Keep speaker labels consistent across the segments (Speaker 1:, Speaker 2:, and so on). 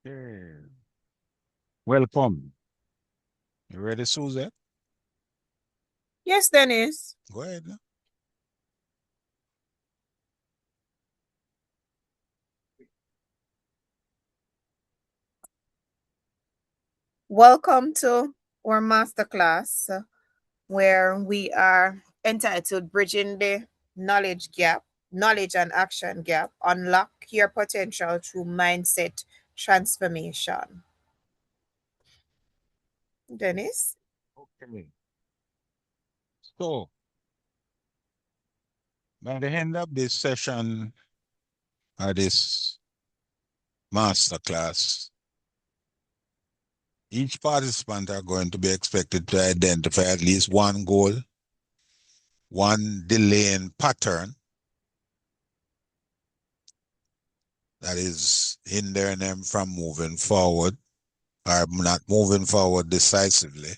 Speaker 1: Okay. Welcome. You ready, Susan?
Speaker 2: Yes, Dennis.
Speaker 1: Go ahead.
Speaker 2: Welcome to our masterclass where we are entitled Bridging the Knowledge Gap, Knowledge and Action Gap, Unlock Your Potential Through Mindset Transformation. Dennis?
Speaker 1: Okay. So, by the end of this session, or this masterclass, each participant are going to be expected to identify at least one goal, one delaying pattern that is hindering them from moving forward or not moving forward decisively,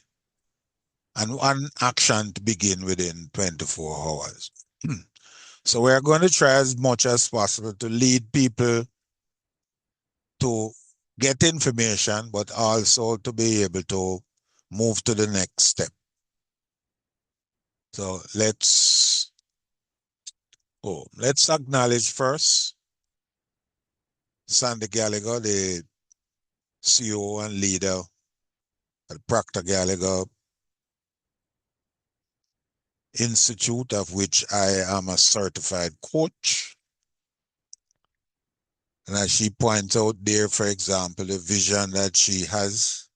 Speaker 1: and one action to begin within 24 hours. So we're going to try as much as possible to lead people to get information, but also to be able to move to the next step. So let's acknowledge first Sandy Gallagher, the CEO and leader at Proctor Gallagher Institute, of which I am a certified coach. And as she points out there, for example, the vision that she has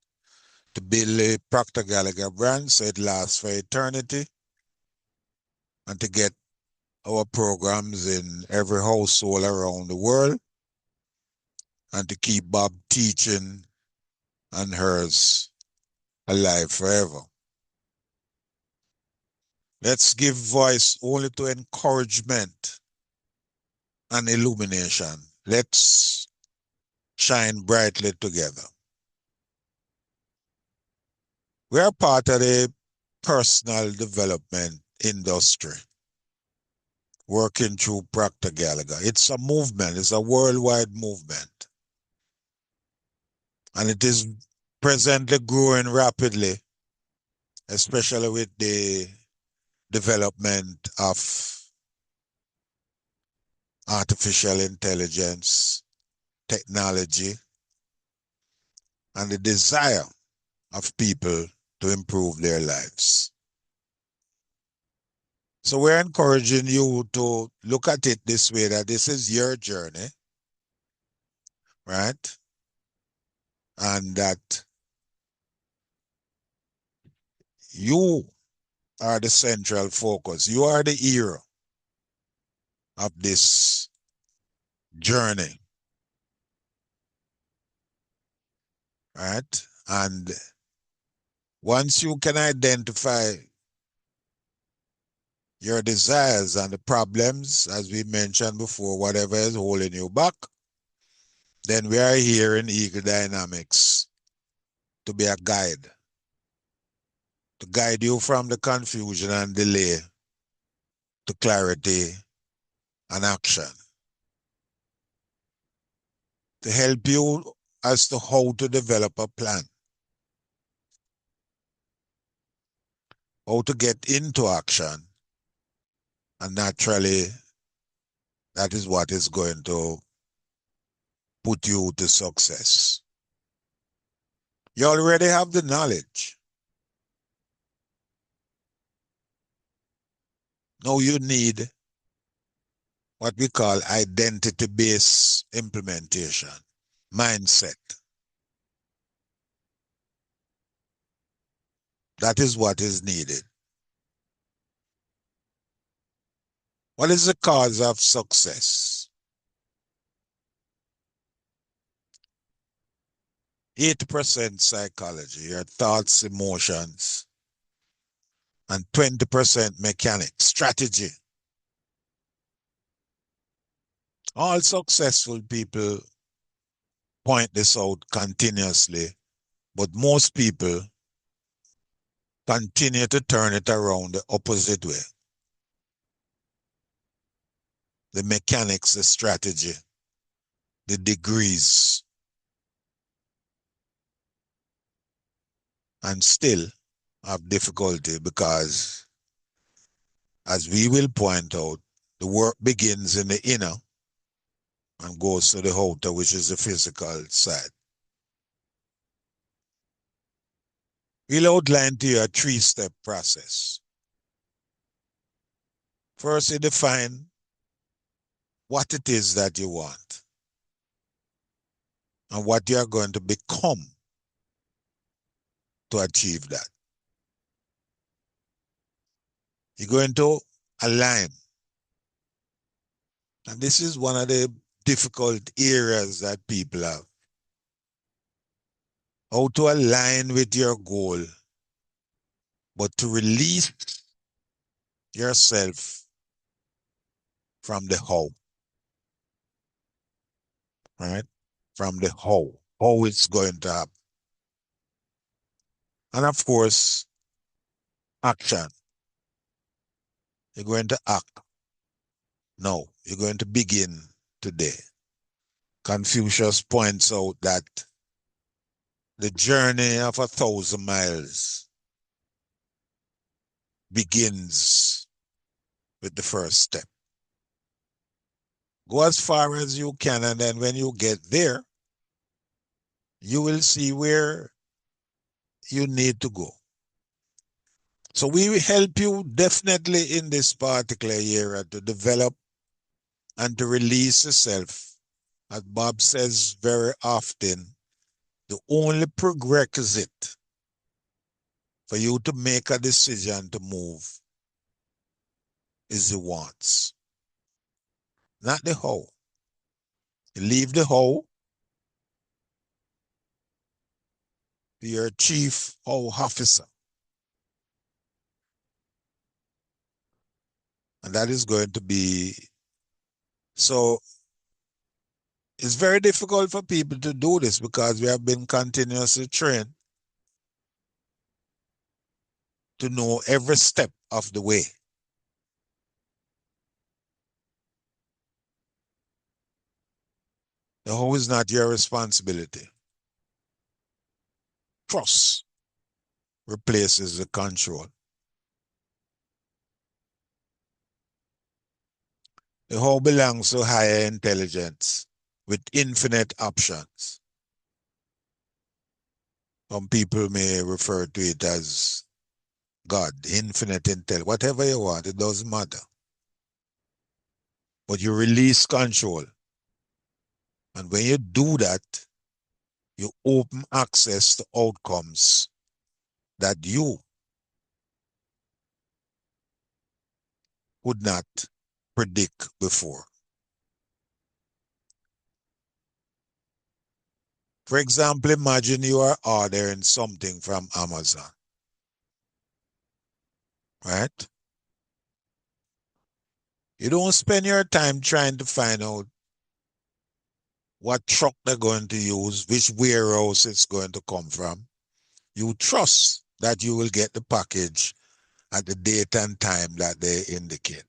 Speaker 1: to build a Proctor Gallagher brand so it lasts for eternity, and to get our programs in every household around the world, and to keep Bob teaching and hers alive forever. Let's give voice only to encouragement and illumination. Let's shine brightly together. We are part of the personal development industry, working through Proctor Gallagher. It's a movement, it's a worldwide movement, and it is presently growing rapidly, especially with the development of artificial intelligence, technology, and the desire of people to improve their lives. So we're encouraging you to look at it this way, that this is your journey, right? And that you are the central focus. You are the hero of this journey, right? And once you can identify your desires and the problems, as we mentioned before, whatever is holding you back, then we are here in Eagle Dynamics to be a guide, to guide you from the confusion and delay to clarity and action, to help you as to how to develop a plan, how to get into action, and naturally, that is what is going to put you to success. You already have the knowledge. Now you need what we call identity-based implementation, mindset. That is what is needed. What is the cause of success? 80% psychology, your thoughts, emotions, and 20% mechanics, strategy. All successful people point this out continuously, but most people continue to turn it around the opposite way. The mechanics, the strategy, the degrees, and still have difficulty because, as we will point out, the work begins in the inner and goes to the outer, which is the physical side. We'll outline to you a three-step process. First, you define what it is that you want and what you are going to become to achieve that. You're going to align. And this is one of the difficult areas that people have. How to align with your goal, but to release yourself from the how, right? From the how it's going to happen. And of course, action. You're going to act. No, you're going to begin today. Confucius points out that the journey of 1,000 miles begins with the first step. Go as far as you can, and then when you get there, you will see where you need to go. So we will help you definitely in this particular area to develop and to release yourself. As Bob says very often, the only prerequisite for you to make a decision to move is the wants, not the how. You leave the how to your chief how officer. And that is going to be, so it's very difficult for people to do this because we have been continuously trained to know every step of the way. The how is not your responsibility. Trust replaces the control. The how belongs to higher intelligence with infinite options. Some people may refer to it as God, infinite intelligence, whatever you want, it doesn't matter. But you release control. And when you do that, you open access to outcomes that you could not predict before. For example, imagine you are ordering something from Amazon, right? You don't spend your time trying to find out what truck they're going to use, which warehouse it's going to come from. You trust that you will get the package at the date and time that they indicate.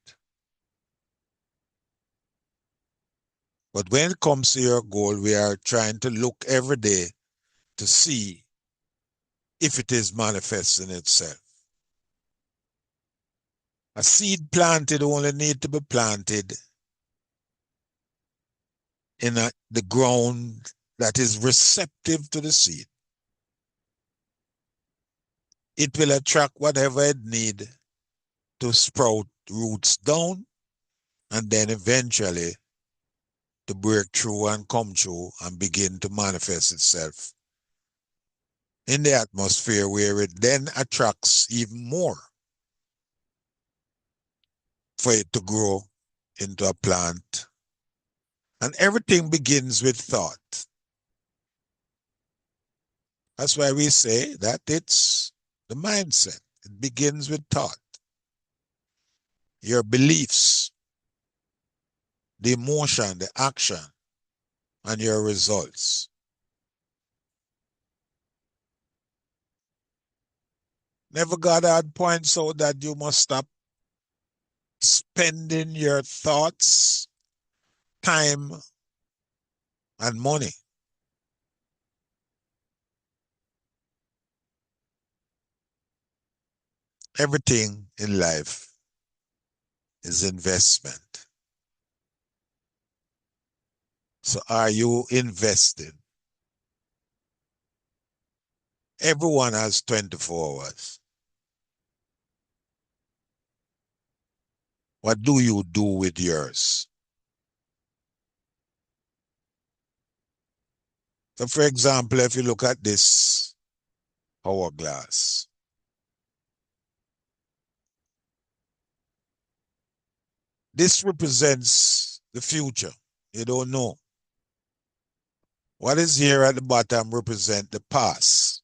Speaker 1: But when it comes to your goal, we are trying to look every day to see if it is manifesting itself. A seed planted only need to be planted in the ground that is receptive to the seed. It will attract whatever it need to sprout roots down and then eventually to break through and come through and begin to manifest itself in the atmosphere, where it then attracts even more for it to grow into a plant. And everything begins with thought. That's why we say that it's the mindset. It begins with thought. Your beliefs, the emotion, the action, and your results. Never Goddard points out that you must stop spending your thoughts, time, and money Everything in life is investment. So are you invested? Everyone has 24 hours. What do you do with yours? So, for example, if you look at this hourglass, this represents the future. You don't know. What is here at the bottom represent the past.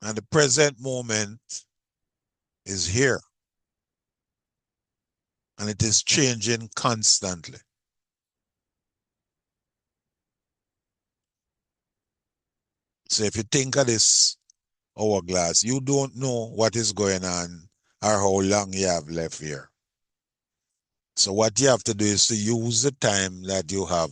Speaker 1: And the present moment is here. And it is changing constantly. So if you think of this hourglass, you don't know what is going on or how long you have left here. So what you have to do is to use the time that you have.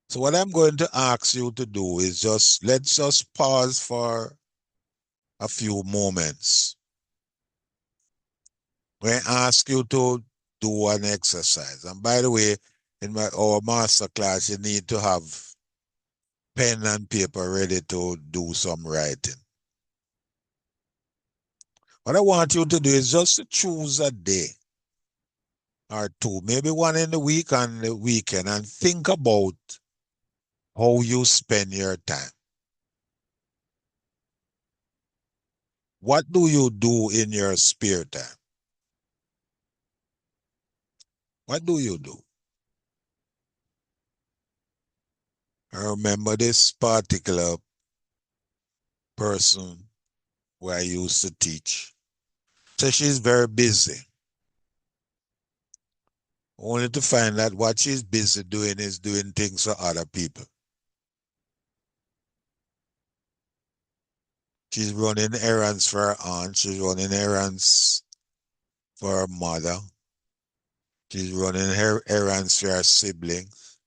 Speaker 1: So what I'm going to ask you to do is let's just pause for a few moments. We ask you to do an exercise. And by the way, in our master class, you need to have pen and paper ready to do some writing. What I want you to do is just to choose a day or two, maybe one in the week and the weekend, and think about how you spend your time. What do you do in your spare time? What do you do? I remember this particular person where I used to teach. So she's very busy, only to find that what she's busy doing is doing things for other people. She's running errands for her aunt. She's running errands for her mother. She's running her errands for her siblings.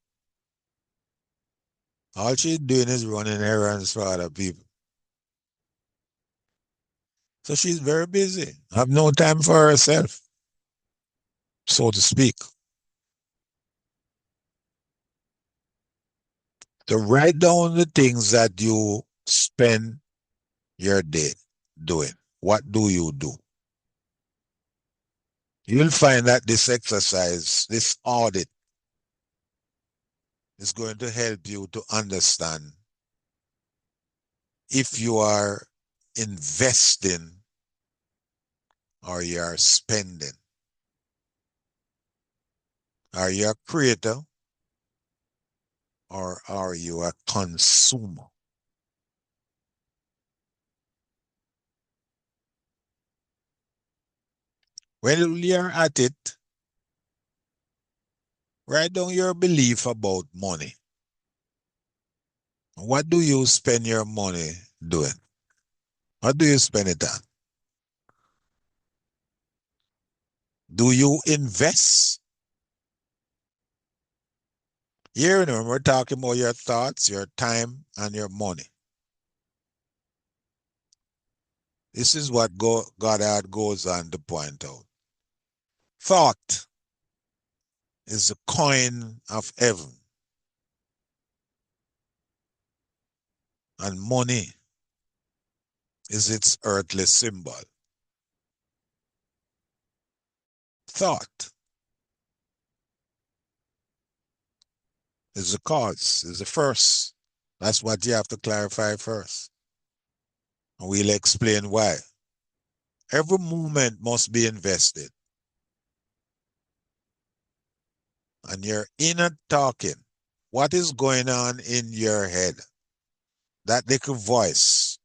Speaker 1: All she's doing is running errands for other people. So she's very busy. Have no time for herself, so to speak. To write down the things that you spend your day doing. What do you do? You'll find that this exercise, this audit, is going to help you to understand if you are investing or you are spending. Are you a creator or are you a consumer? When you're at it, write down your belief about money. What do you spend your money doing? What do you spend it on? Do you invest? Here, we're talking about your thoughts, your time, and your money. This is what Goddard goes on to point out. Thought is the coin of heaven, and money is its earthly symbol. Thought is the cause, is the first. That's what you have to clarify first. And we'll explain why. Every movement must be invested. And your inner talking, what is going on in your head? That little voice.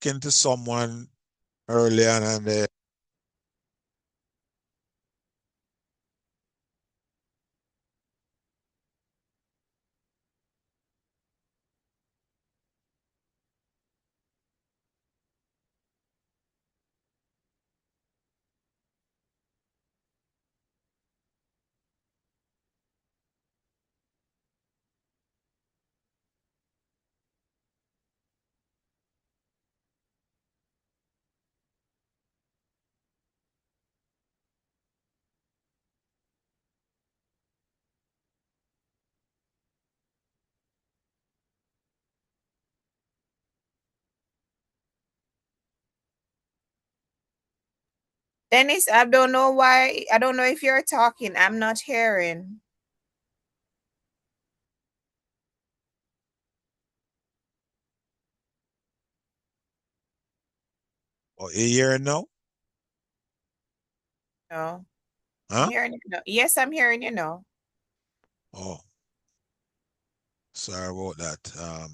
Speaker 1: Talking to someone earlier and
Speaker 2: Dennis, I don't know why. I don't know if you're talking. I'm not hearing.
Speaker 1: Or you hear now?
Speaker 2: No, I'm
Speaker 1: Huh?
Speaker 2: hearing you. No. Yes, I'm hearing you now.
Speaker 1: Oh, sorry about that.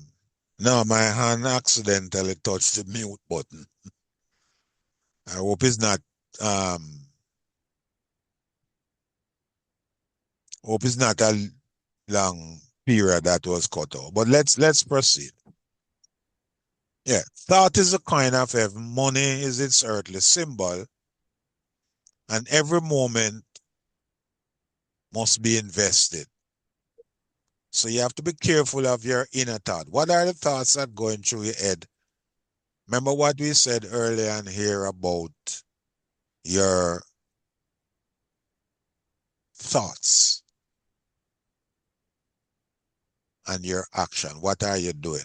Speaker 1: No, my hand accidentally touched the mute button. I um hope it's not a long period that was cut off. But let's proceed. Yeah. Thought is a coin of heaven, money is its earthly symbol, and every moment must be invested. So you have to be careful of your inner thought. What are the thoughts that going through your head? Remember what we said earlier on here about your thoughts and your action. What are you doing?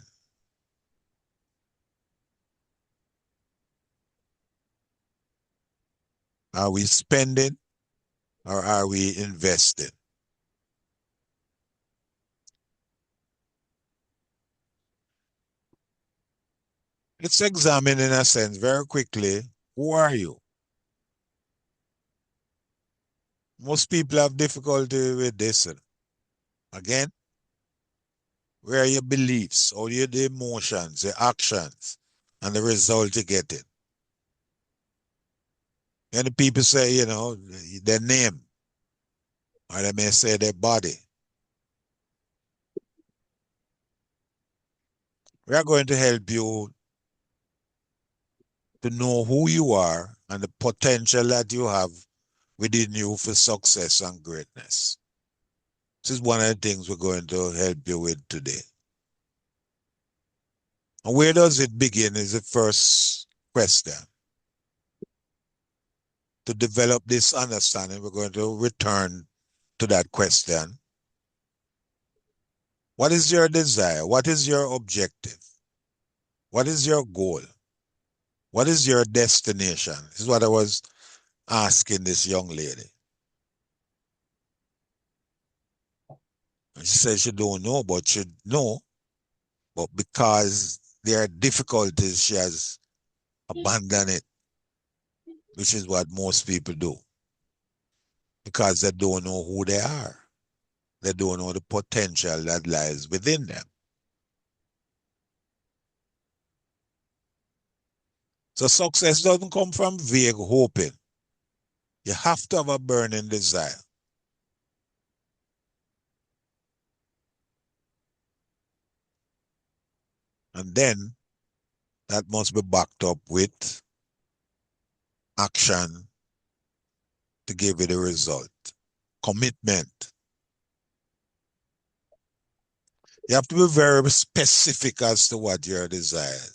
Speaker 1: Are we spending or are we investing? Let's examine in a sense very quickly, who are you? Most people have difficulty with this. Again, where are your beliefs, or your the emotions, the actions, and the result you get it? And the people say, their name, or they may say their body. We are going to help you to know who you are and the potential that you have within you for success and greatness. This is one of the things we're going to help you with today. And where does it begin is the first question. To develop this understanding, we're going to return to that question. What is your desire? What is your objective? What is your goal? What is your destination? This is what I was asking this young lady. And she said she don't know, but she know, but because there are difficulties, she has abandoned it, which is what most people do, because they don't know who they are. They don't know the potential that lies within them. So success doesn't come from vague hoping. You have to have a burning desire. And then that must be backed up with action to give it a result. Commitment. You have to be very specific as to what your desire is.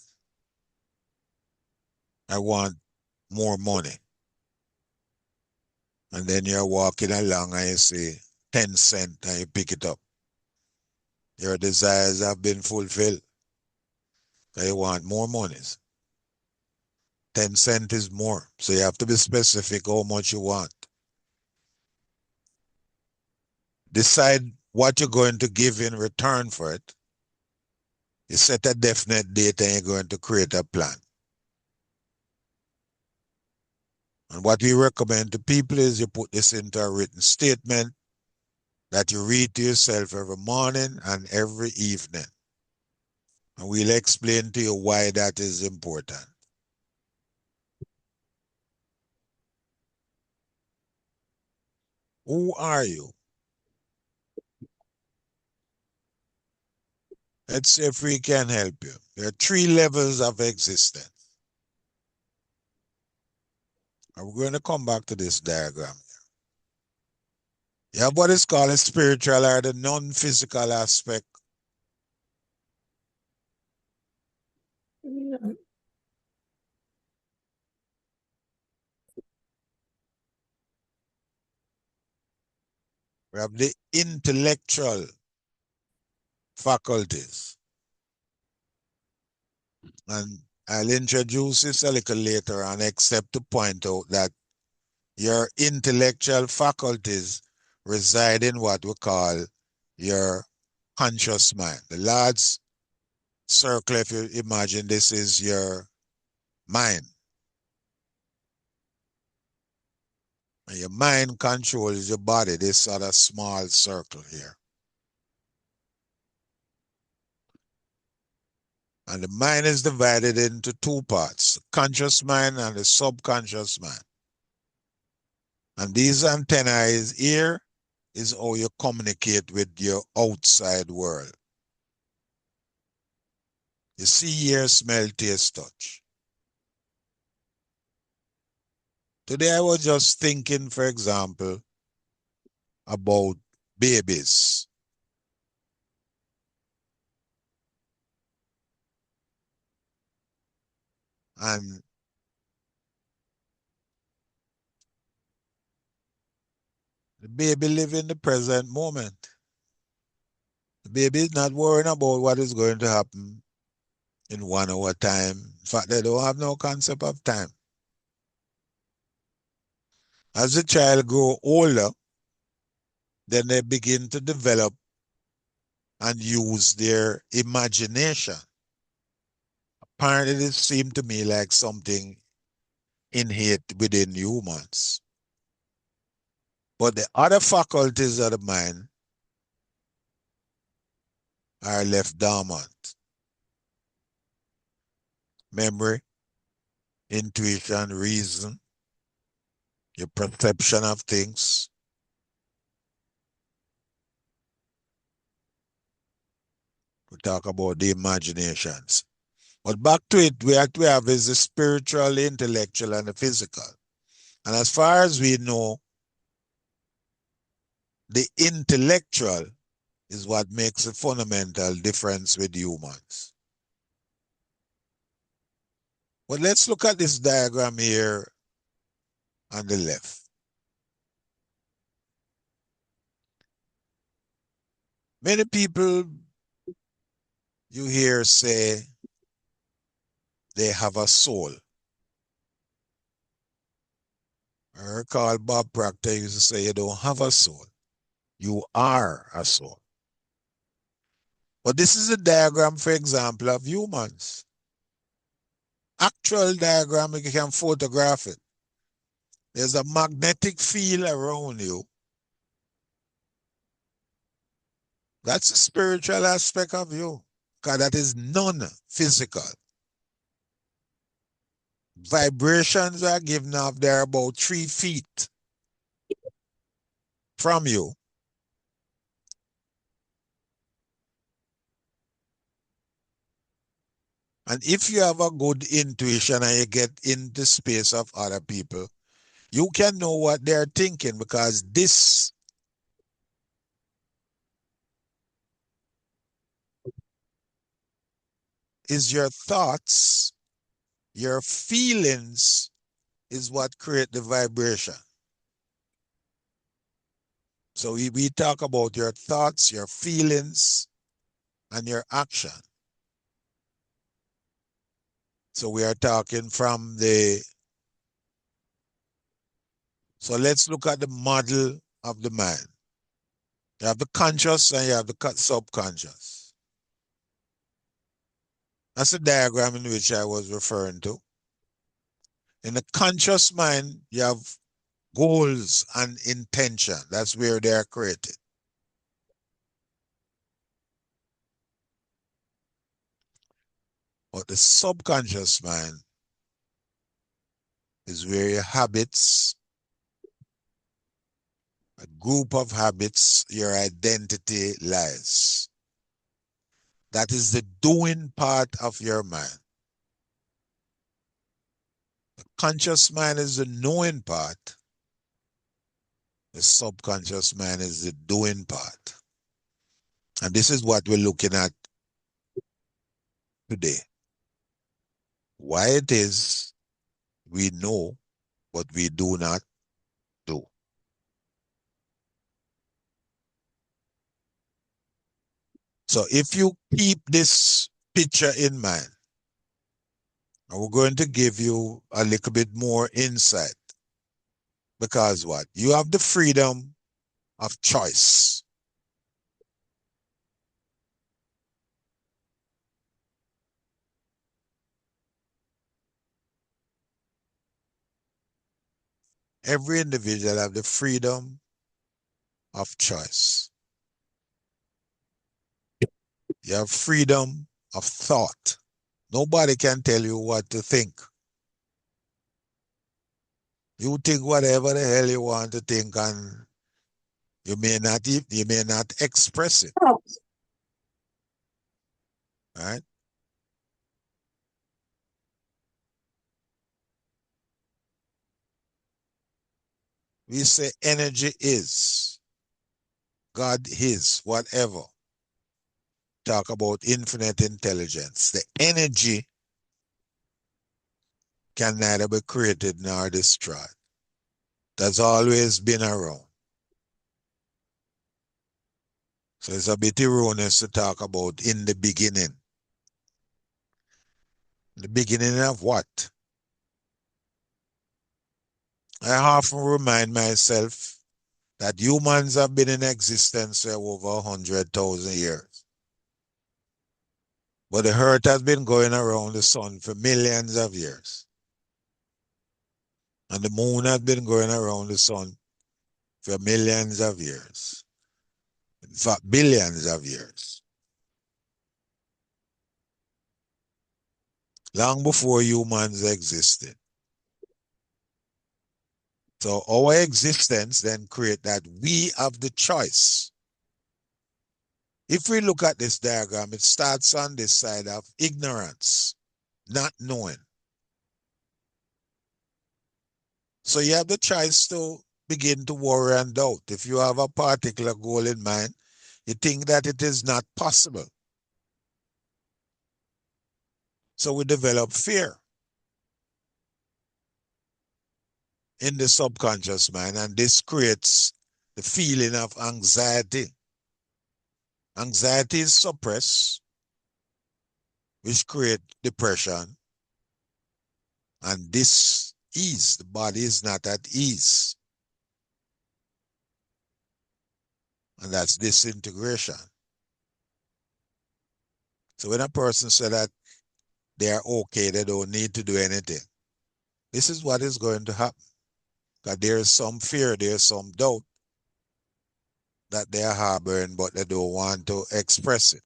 Speaker 1: I want more money. And then you're walking along and you see 10 cents and you pick it up. Your desires have been fulfilled. So you want more monies. 10 cents is more. So you have to be specific how much you want. Decide what you're going to give in return for it. You set a definite date and you're going to create a plan. And what we recommend to people is you put this into a written statement that you read to yourself every morning and every evening. And we'll explain to you why that is important. Who are you? Let's see if we can help you. There are three levels of existence. And we're going to come back to this diagram. You have what is called a spiritual or the non-physical aspect. We have the intellectual faculties. And I'll introduce this a little later on, except to point out that Your intellectual faculties reside in what we call your conscious mind. The large circle, if you imagine this is your mind. And your mind controls your body, this other small circle here. And the mind is divided into two parts, the conscious mind and the subconscious mind. And these antennae here is how you communicate with your outside world. You see, hear, smell, taste, touch. Today I was just thinking, for example, about babies. And the baby live in the present moment. The baby is not worrying about what is going to happen in 1 hour time. In fact, they don't have no concept of time. As the child grow older, then they begin to develop and use their imagination. Apparently, it seemed to me like something innate within humans. But the other faculties of the mind are left dormant. Memory, intuition, reason, your perception of things. We talk about the imaginations. But back to it, what we have is the spiritual, the intellectual, and the physical. And as far as we know, the intellectual is what makes a fundamental difference with humans. But let's look at this diagram here on the left. Many people you hear say they have a soul. I recall Bob Proctor used to say, you don't have a soul. You are a soul. But this is a diagram, for example, of humans. Actual diagram, you can photograph it. There's a magnetic field around you. That's the spiritual aspect of you, because that is non-physical. Vibrations are given off there about 3 feet from you. And if you have a good intuition and you get in the space of other people, you can know what they're thinking, because this is your thoughts, your feelings is what create the vibration. So we talk about your thoughts, your feelings, and your action. So we are talking from the, so let's look at the model of the mind. You have the conscious and you have the subconscious. That's the diagram in which I was referring to. In the conscious mind, you have goals and intention. That's where they are created. But the subconscious mind is where your habits, a group of habits, your identity lies. That is the doing part of your mind. The conscious mind is the knowing part. The subconscious mind is the doing part. And this is what we're looking at today. Why it is we know, but we do not do. So if you keep this picture in mind, and we're going to give you a little bit more insight. Because what? You have the freedom of choice. Every individual have the freedom of choice. You have freedom of thought. Nobody can tell you what to think. You think whatever the hell you want to think, and you may not express it. Right? We say energy is, God is, whatever. Talk about infinite intelligence. The energy can neither be created nor destroyed. That's always been around. So it's a bit erroneous to talk about in the beginning. The beginning of what? I often remind myself that humans have been in existence for over 100,000 years. But the earth has been going around the sun for millions of years. And the moon has been going around the sun for millions of years. In fact, billions of years. Long before humans existed. So our existence then create that we have the choice. If we look at this diagram, it starts on this side of ignorance, not knowing. So you have the choice to begin to worry and doubt. If you have a particular goal in mind, you think that it is not possible. So we develop fear in the subconscious mind, and this creates the feeling of anxiety. Anxiety is suppressed, which create depression, and this ease, the body is not at ease, and that's disintegration. So when a person says that they are okay, they don't need to do anything, this is what is going to happen. Because there is some fear, there is some doubt that they are harboring, but they don't want to express it.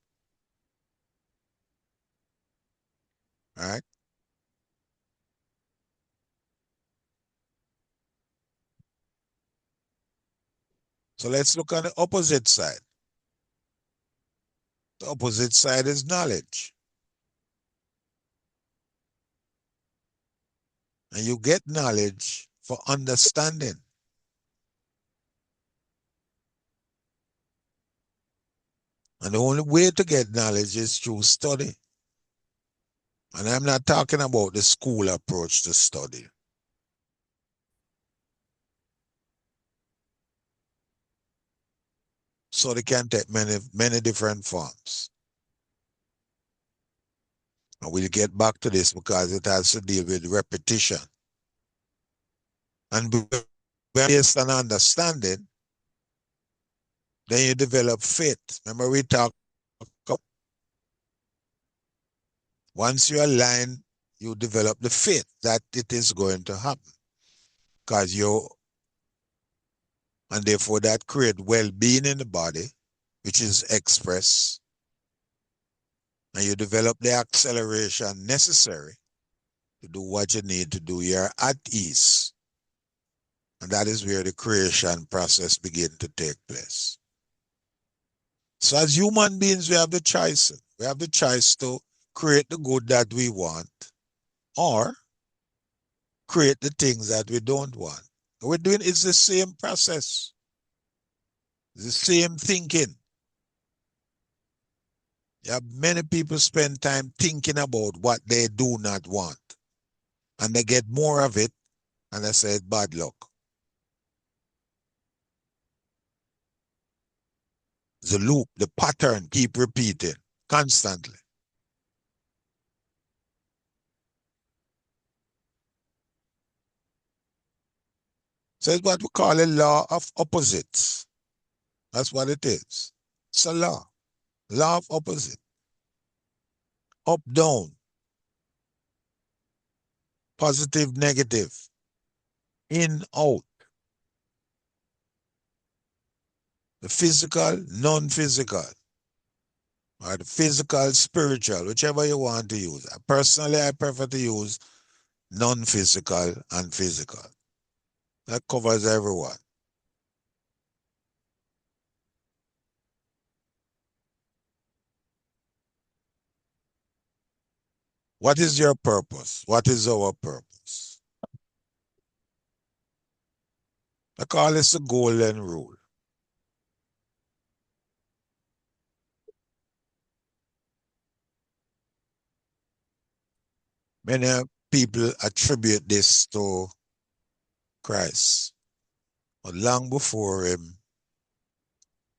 Speaker 1: All right. So let's look on the opposite side. The opposite side is knowledge. And you get knowledge for understanding. And the only way to get knowledge is through study. And I'm not talking about the school approach to study. So they can take many different forms. And we'll get back to this because it has to deal with repetition. And based on understanding, then you develop faith. Remember we talked, once you align, you develop the faith that it is going to happen. Because and therefore that create well-being in the body, which is expressed, and you develop the acceleration necessary to do what you need to do. You're at ease. And that is where the creation process begins to take place. So as human beings, we have the choice. We have the choice to create the good that we want or create the things that we don't want. We're doing it's the same process. It's the same thinking. Yeah, many people spend time thinking about what they do not want. And they get more of it, and they say it's bad luck. The loop, the pattern keep repeating constantly. So it's what we call a law of opposites. That's what it is. It's a law. Law of opposite. Up, down, positive, negative, in, out. The physical, non-physical, or the physical, spiritual, whichever you want to use. Personally, I prefer to use non-physical and physical. That covers everyone. What is your purpose? What is our purpose? I call this the golden rule. Many people attribute this to Christ. But long before him,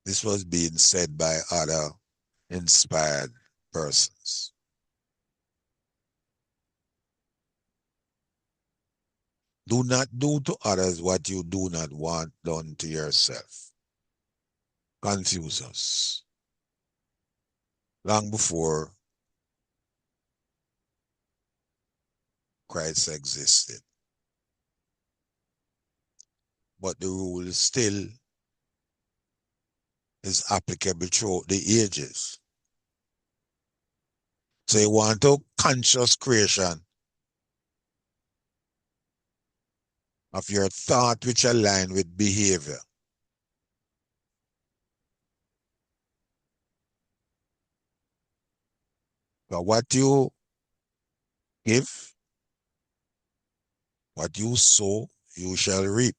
Speaker 1: this was being said by other inspired persons. Do not do to others what you do not want done to yourself. Confuse us. Long before Christ existed. But the rule still is applicable throughout the ages. So you want to conscious creation of your thought which align with behavior. But what you give, what you sow, you shall reap.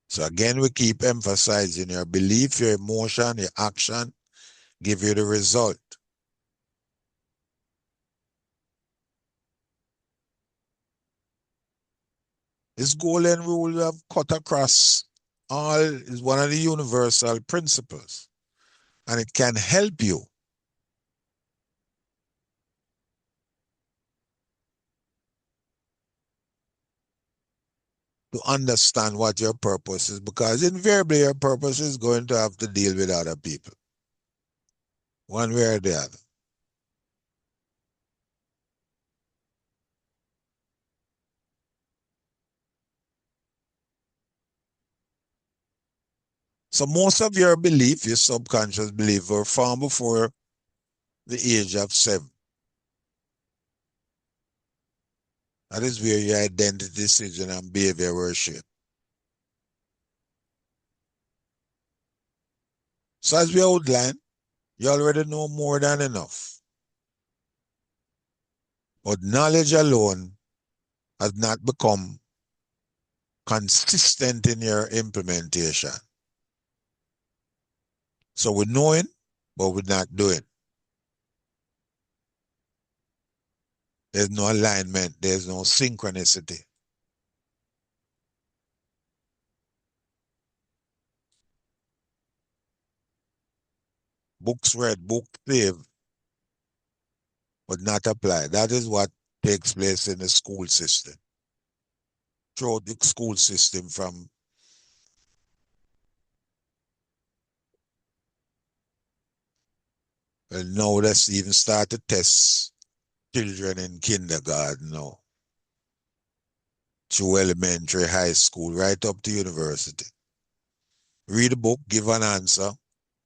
Speaker 1: So again, we keep emphasizing your belief, your emotion, your action, give you the result. This golden rule we have cut across all is one of the universal principles. And it can help you to understand what your purpose is, because invariably your purpose is going to have to deal with other people, one way or the other. So most of your belief, your subconscious belief, were formed before the age of 7. That is where your identity, decision, and behavior were shaped. So as we outlined, you already know more than enough. But knowledge alone has not become consistent in your implementation. So we're knowing, but we're not doing. There's no alignment. There's no synchronicity. Books read, books saved, but not applied. That is what takes place in the school system. Throughout the school system from well, now let's even start to test children in kindergarten now, through elementary, high school, right up to university. Read a book, give an answer,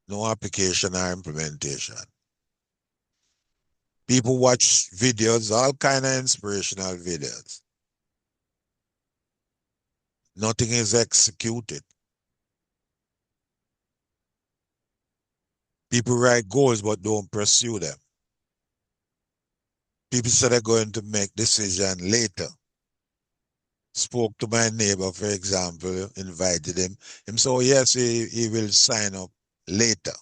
Speaker 1: no application or implementation. People watch videos, all kind of inspirational videos. Nothing is executed. People write goals but don't pursue them. People say they're going to make decision later. Spoke to my neighbor, for example, invited him. Him said, oh, yes, he will sign up later.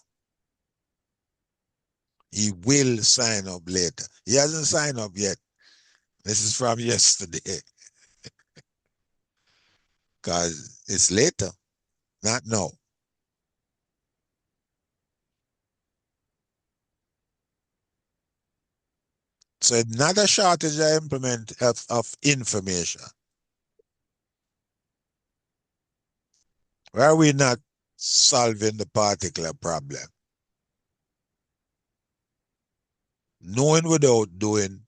Speaker 1: He will sign up later. He hasn't signed up yet. This is from yesterday. Because it's later, not now. So it's not a shortage of information. Why are we not solving the particular problem? Knowing without doing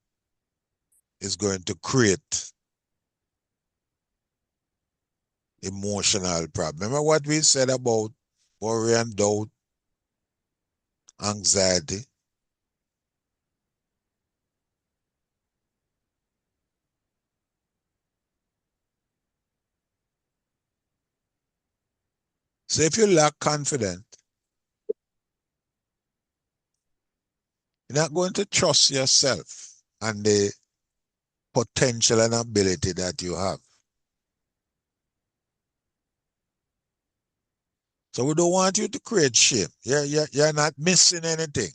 Speaker 1: is going to create emotional problem. Remember what we said about worry and doubt, anxiety? So if you lack confidence, you're not going to trust yourself and the potential and ability that you have. So we don't want you to create shame. You're not missing anything.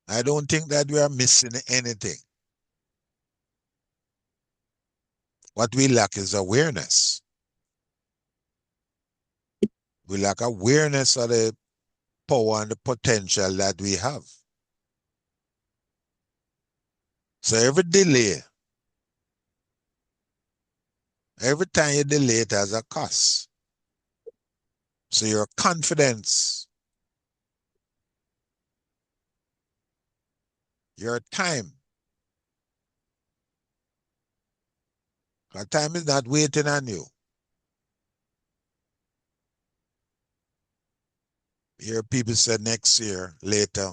Speaker 1: I don't think that we are missing anything. What we lack is awareness. We lack awareness of the power and the potential that we have. So every delay, every time you delay, it has a cost. So your confidence, your time, because time is not waiting on you. Here people say next year, later,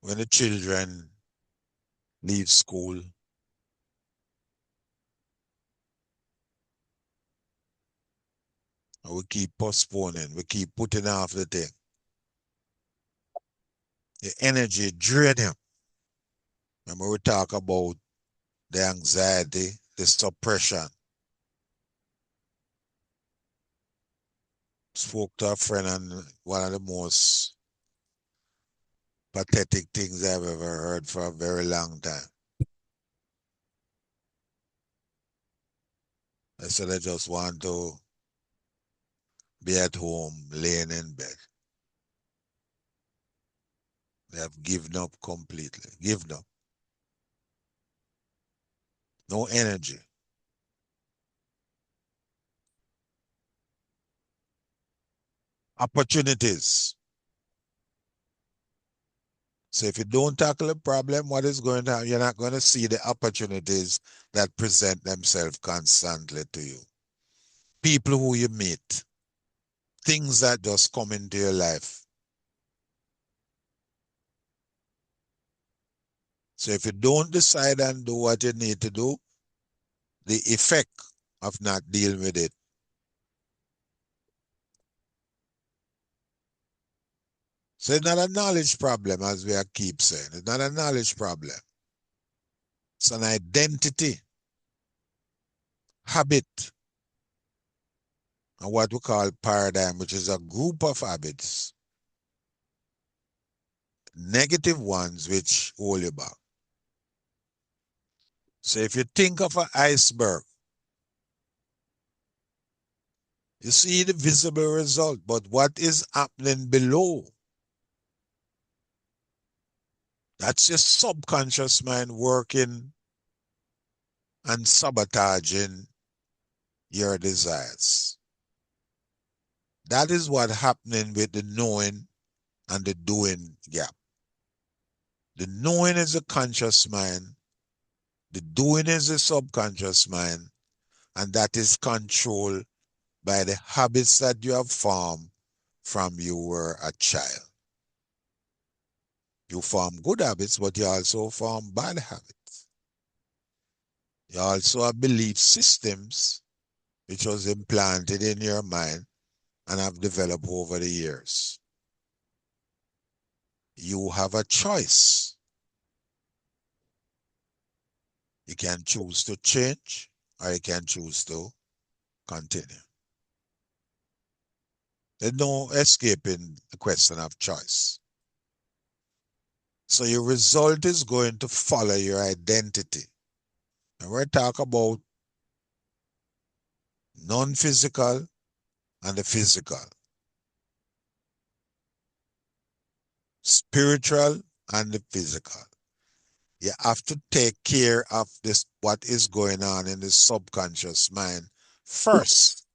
Speaker 1: when the children leave school, and we keep postponing, we keep putting off the thing. The energy draining. Remember we talk about the anxiety, the suppression. Spoke to a friend, and one of the most pathetic things I've ever heard for a very long time. I said I just want to be at home, laying in bed. They have given up completely. Given up. No energy. Opportunities. So if you don't tackle a problem, what is going to happen? You're not going to see the opportunities that present themselves constantly to you. People who you meet, things that just come into your life. So if you don't decide and do what you need to do, the effect of not dealing with it. So it's not a knowledge problem, as we keep saying. It's not a knowledge problem. It's an identity, habit, and what we call paradigm, which is a group of habits, negative ones which hold you back. So if you think of an iceberg, you see the visible result, but what is happening below? That's your subconscious mind working and sabotaging your desires. That is what happening with the knowing and the doing gap. The knowing is the conscious mind, the doing is the subconscious mind, and that is controlled by the habits that you have formed from you were a child. You form good habits, but you also form bad habits. You also have belief systems which was implanted in your mind and have developed over the years. You have a choice. You can choose to change or you can choose to continue. There's no escaping the question of choice. So your result is going to follow your identity. And we're talking about non-physical and the physical, spiritual and the physical. You have to take care of this, what is going on in the subconscious mind first.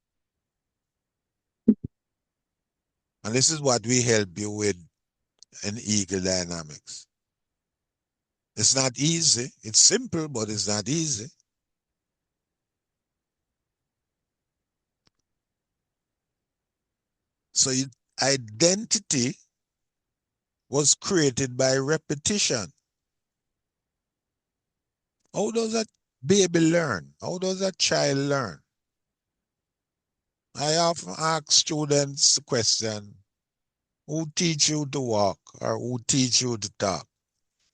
Speaker 1: And this is what we help you with in Eagle Dynamics. It's not easy. It's simple, but it's not easy. So identity was created by repetition. How does that baby learn? How does that child learn? I often ask students the question, who teach you to walk or who teach you to talk?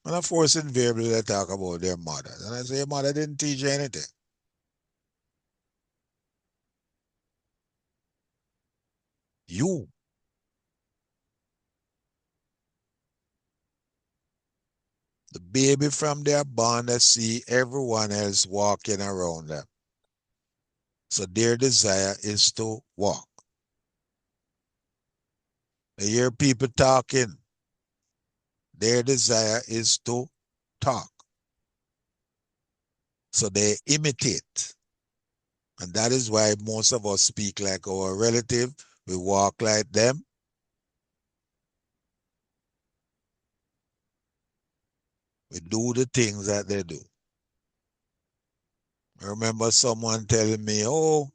Speaker 1: And of course, invariably they talk about their mother. And I say, your mother didn't teach you anything. You, the baby from their born, that see everyone else walking around them. So their desire is to walk. They hear people talking. Their desire is to talk. So they imitate. And that is why most of us speak like our relative. We walk like them. We do the things that they do. I remember someone telling me, oh,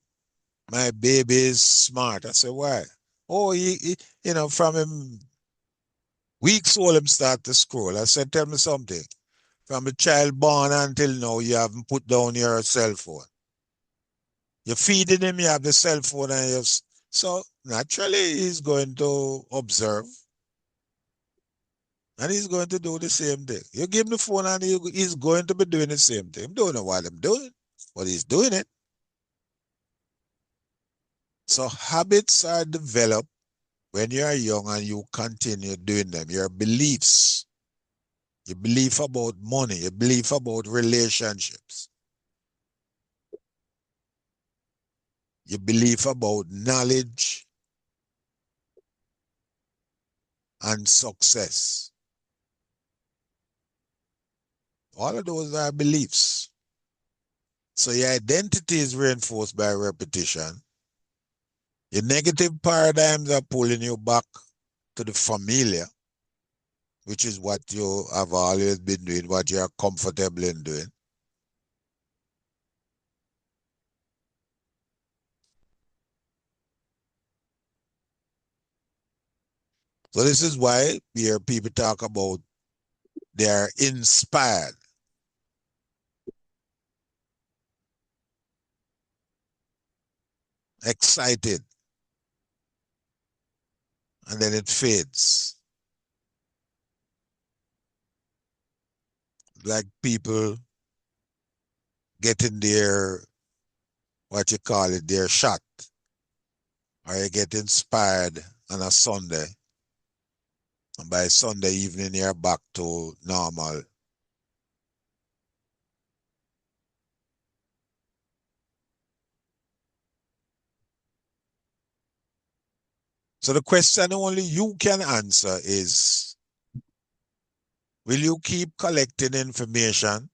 Speaker 1: my baby is smart. I said, why? Oh, from him weeks old, him start to scroll. I said, tell me something. From a child born until now, you haven't put down your cell phone. You're feeding him, you have the cell phone, and so naturally he's going to observe and he's going to do the same thing. You give him the phone and he's going to be doing the same thing. I don't know what I'm doing, but he's doing it. So habits are developed when you are young and you continue doing them. Your beliefs, your belief about money, your belief about relationships, your belief about knowledge and success. All of those are beliefs. So your identity is reinforced by repetition. Your negative paradigms are pulling you back to the familiar, which is what you have always been doing, what you are comfortable in doing. So this is why we hear people talk about they are inspired, excited, and then it fades. Like people getting their, what you call it, their shot, or you get inspired on a Sunday, and by Sunday evening you're back to normal. So the question only you can answer is, will you keep collecting information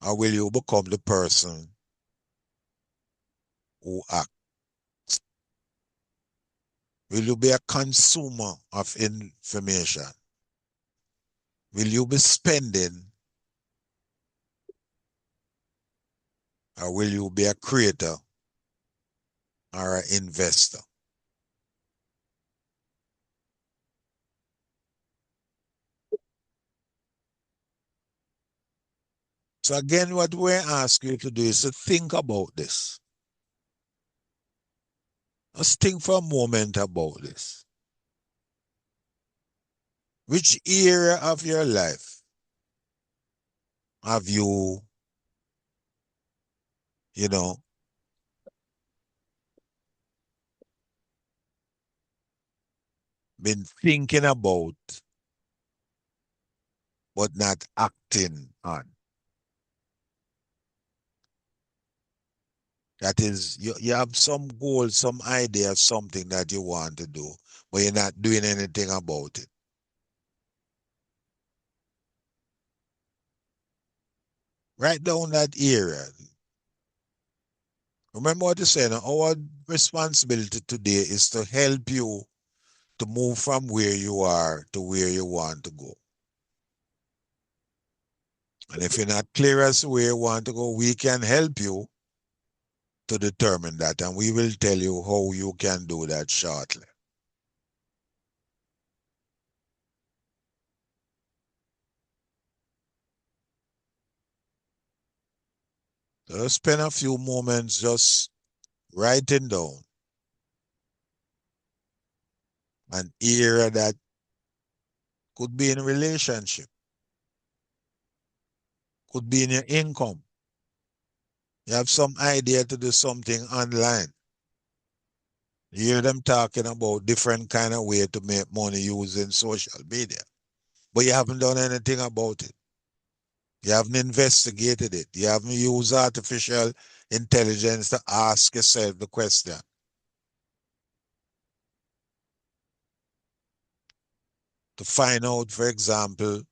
Speaker 1: or will you become the person who acts? Will you be a consumer of information? Will you be spending or will you be a creator or an investor? So again, what we ask you to do is to think about this. Let's think for a moment about this. Which area of your life have you, you know, been thinking about but not acting on? That is, you have some goal, some idea, something that you want to do, but you're not doing anything about it. Write down that area. Remember what you said, our responsibility today is to help you to move from where you are to where you want to go. And if you're not clear as to where you want to go, we can help you to determine that. And we will tell you how you can do that shortly. So spend a few moments just writing down an area that could be in a relationship, could be in your income. You have some idea to do something online. You hear them talking about different kind of way to make money using social media, but you haven't done anything about it. You haven't investigated it. You haven't used artificial intelligence to ask yourself the question, to find out, for example,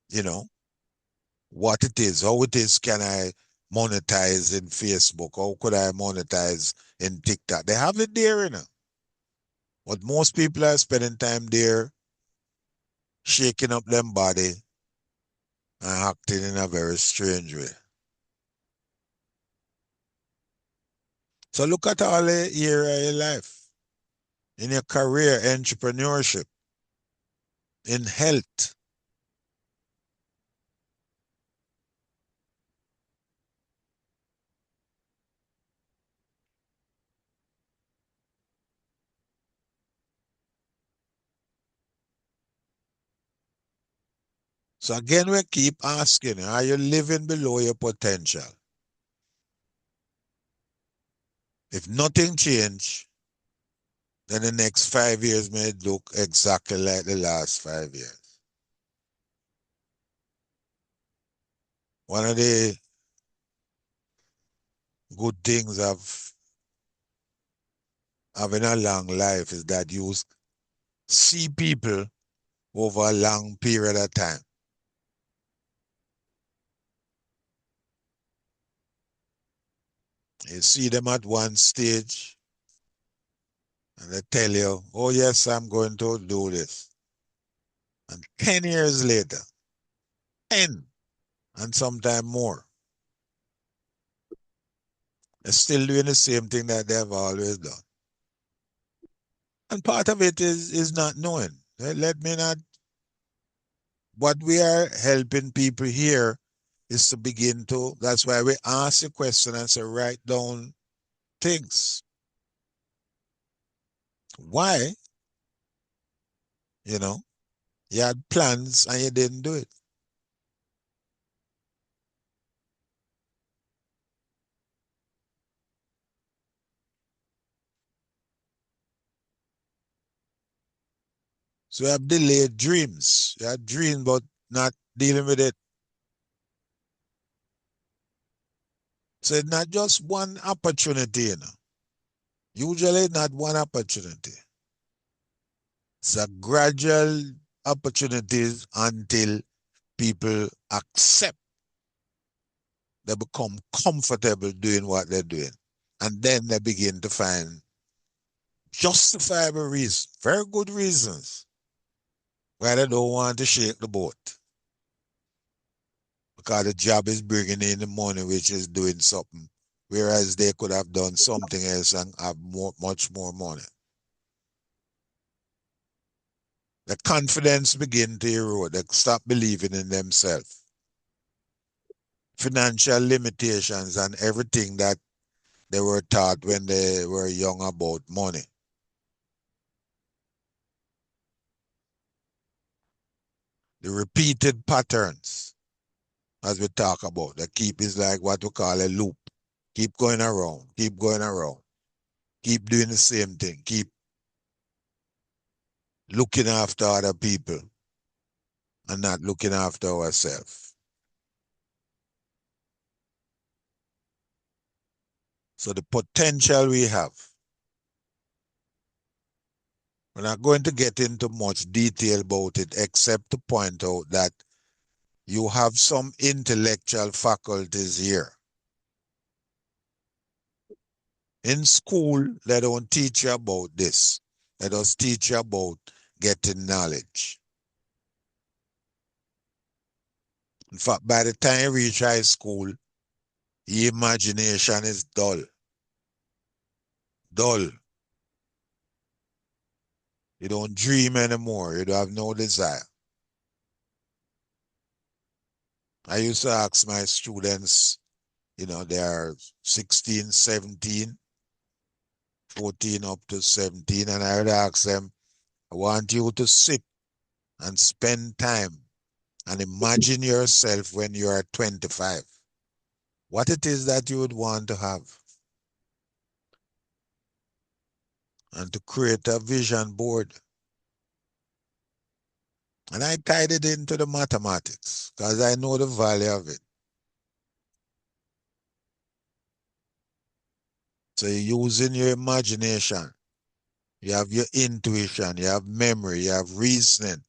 Speaker 1: you know, what it is, how it is can I monetize in Facebook? How could I monetize in TikTok? They have it there, you know. But most people are spending time there shaking up them body and acting in a very strange way. So look at all the area of your life, in your career, entrepreneurship, in health. So again, we keep asking, are you living below your potential? If nothing changed, then the next 5 years may look exactly like the last 5 years. One of the good things of having a long life is that you see people over a long period of time. You see them at one stage and they tell you, oh yes, I'm going to do this. And 10 years later, 10 and sometimes more, they're still doing the same thing that they've always done. And part of it is not knowing. Let me not, what we are helping people here is to begin to, that's why we ask the question and say, write down things. Why? You know, you had plans and you didn't do it. So you have delayed dreams. You had dreams, but not dealing with it. So it's not just one opportunity, you know. Usually not one opportunity. It's a gradual opportunities until people accept, they become comfortable doing what they're doing. And then they begin to find justifiable reasons, very good reasons, why they don't want to shake the boat. Because the job is bringing in the money, which is doing something, whereas they could have done something else and have much more money. The confidence begin to erode. They stop believing in themselves. Financial limitations and everything that they were taught when they were young about money. The repeated patterns, as we talk about, that keep is like what we call a loop. Keep going around, keep going around, keep doing the same thing, keep looking after other people and not looking after ourselves. So the potential we have, we're not going to get into much detail about it except to point out that You have some intellectual faculties here. In school, they don't teach you about this. They just teach you about getting knowledge. In fact, by the time you reach high school, your imagination is dull. Dull. You don't dream anymore. You don't have no desire. I used to ask my students, they are 16, 17, 14 up to 17, and I would ask them, I want you to sit and spend time and imagine yourself when you are 25. What it is that you would want to have, and to create a vision board. And I tied it into the mathematics because I know the value of it. So you're using your imagination, you have your intuition, you have memory, you have reasoning.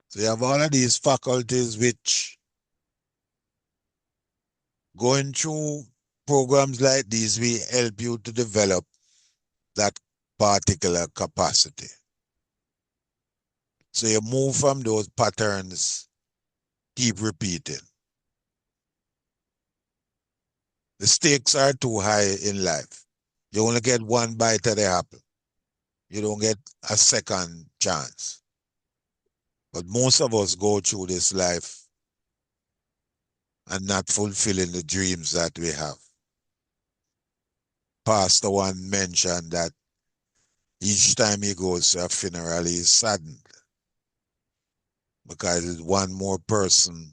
Speaker 1: So you have all of these faculties which, going through programs like these, we help you to develop that particular capacity. So you move from those patterns, keep repeating. The stakes are too high in life. You only get one bite of the apple. You don't get a second chance. But most of us go through this life and not fulfilling the dreams that we have. Pastor one mentioned that each time he goes to a funeral, he's saddened because it's one more person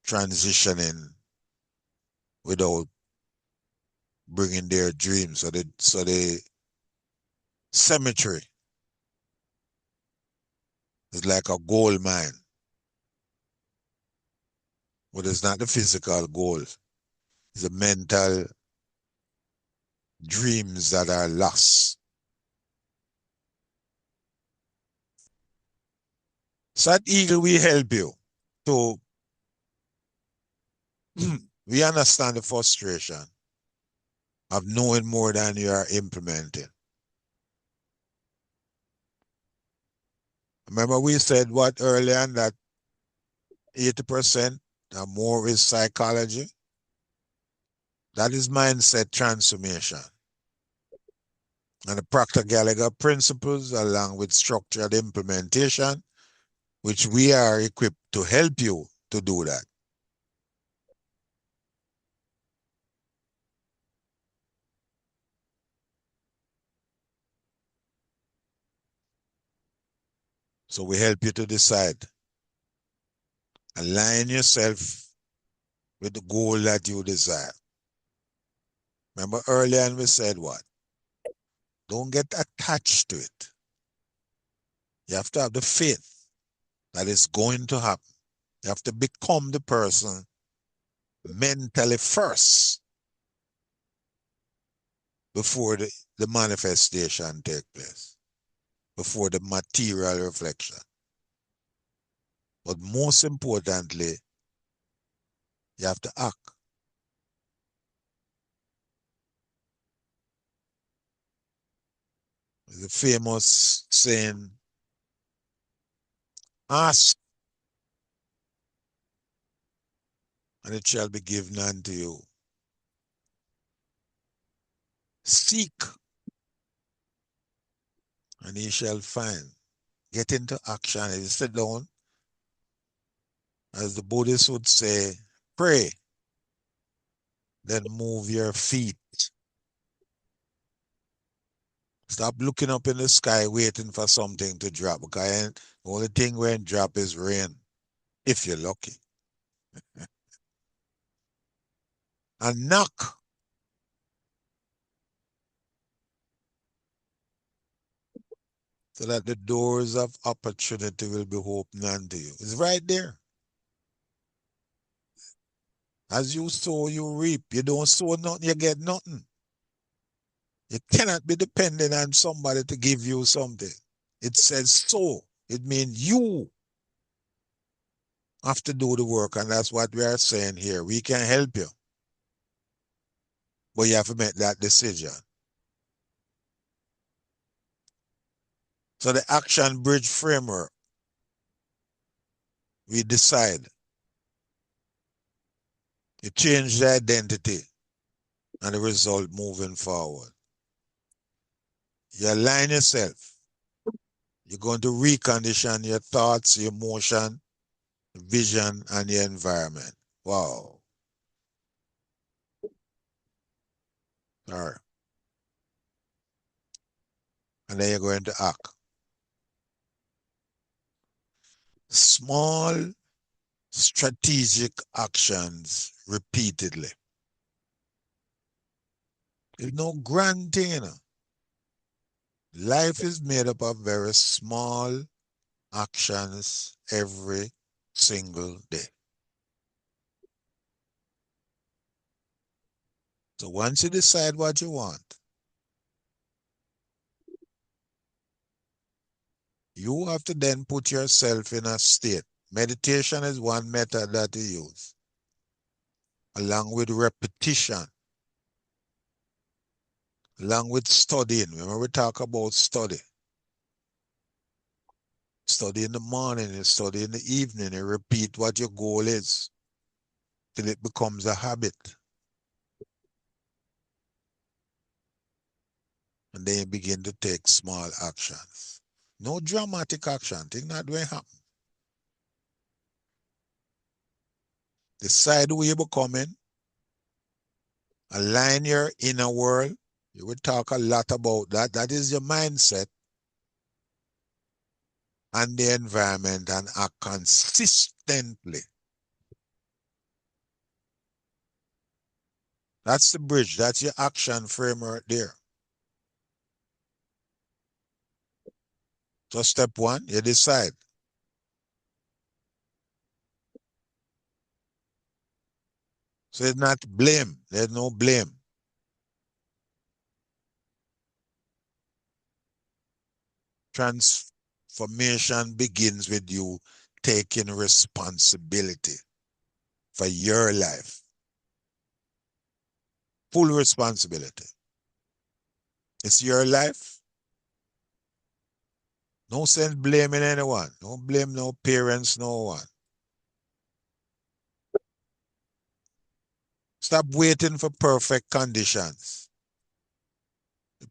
Speaker 1: transitioning without bringing their dreams. So the cemetery is like a gold mine, but it's not the physical gold. It's the mental dreams that are lost. So at Eagle, we help you to we understand the frustration of knowing more than you are implementing. Remember we said what earlier on, that 80% or more is psychology? That is mindset transformation. And the Proctor Gallagher principles, along with structured implementation, which we are equipped to help you to do that. So we help you to decide. Align yourself with the goal that you desire. Remember earlier on we said what? Don't get attached to it. You have to have the faith that it's going to happen. You have to become the person mentally first before the manifestation take place, before the material reflection. But most importantly, you have to act. There's a famous saying, ask and it shall be given unto you. Seek and ye shall find. Get into action. If you sit down, as the Buddhists would say, pray, then move your feet. Stop looking up in the sky waiting for something to drop, because the only thing when drop is rain, if you're lucky. And knock so that the doors of opportunity will be opened unto you. It's right there. As you sow, you reap. You don't sow nothing, you get nothing. You cannot be dependent on somebody to give you something. It says so. It means you have to do the work, and that's what we are saying here. We can help you, but you have to make that decision. So the action bridge framework, we decide. You change the identity and the result moving forward. You align yourself. You're going to recondition your thoughts, your emotion, vision, and your environment. Wow. All right. And then you're going to act. Small strategic actions repeatedly. There's no grand thing, you know. Life is made up of very small actions every single day. So once you decide what you want, you have to then put yourself in a state. Meditation is one method that you use, along with repetition, along with studying. Remember, we talk about study. Study in the morning, you study in the evening, you repeat what your goal is till it becomes a habit. And then you begin to take small actions. No dramatic action, thing not going to happen. Decide who you're becoming, align your inner world. You will talk a lot about that. That is your mindset and the environment, and act consistently. That's the bridge. That's your action framework there. So step one, you decide. So it's not blame. There's no blame. Transformation begins with you taking responsibility for your life. Full responsibility. It's your life. No sense blaming anyone. Don't blame no parents, no one. Stop waiting for perfect conditions.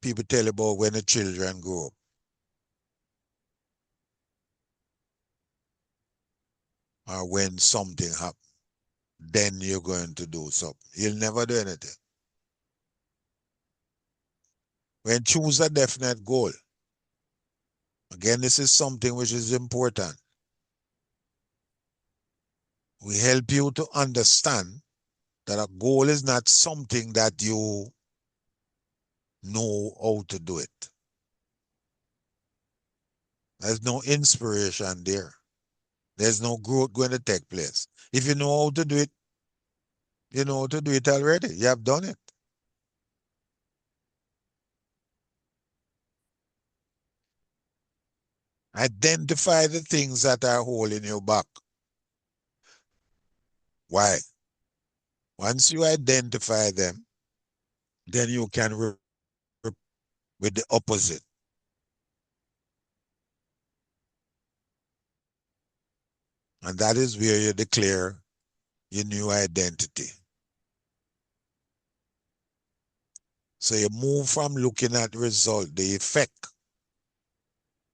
Speaker 1: People tell you about when the children grow up or when something happens. Then you're going to do something. You'll never do anything. When choose a definite goal. Again, this is something which is important. We help you to understand that a goal is not something that you know how to do it. There's no inspiration there. There's no growth going to take place. If you know how to do it, you know how to do it already. You have done it. Identify the things that are holding you back. Why? Once you identify them, then you can with the opposite. And that is where you declare your new identity. So you move from looking at the result, the effect,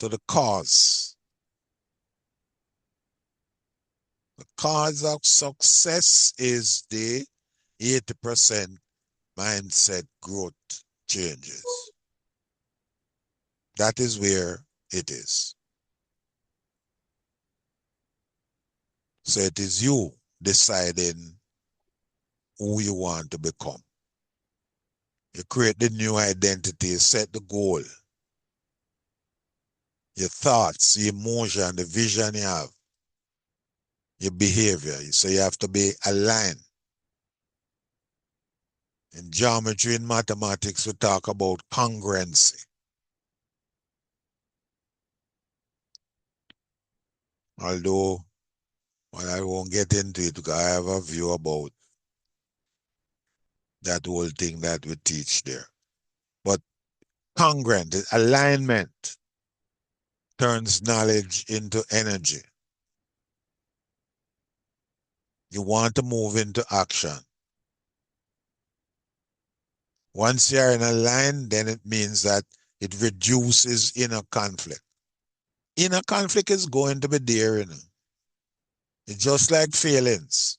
Speaker 1: to the cause. The cause of success is the 80% mindset growth changes. That is where it is. So it is you deciding who you want to become. You create the new identity, set the goal, your thoughts, your emotion, the vision you have, your behavior. So you have to be aligned. In geometry and mathematics, we talk about congruency. Although, well, I won't get into it because I have a view about that whole thing that we teach there. But congruent, alignment, turns knowledge into energy. You want to move into action. Once you're in a line, then it means that it reduces inner conflict. Inner conflict is going to be there, you know. It's just like feelings.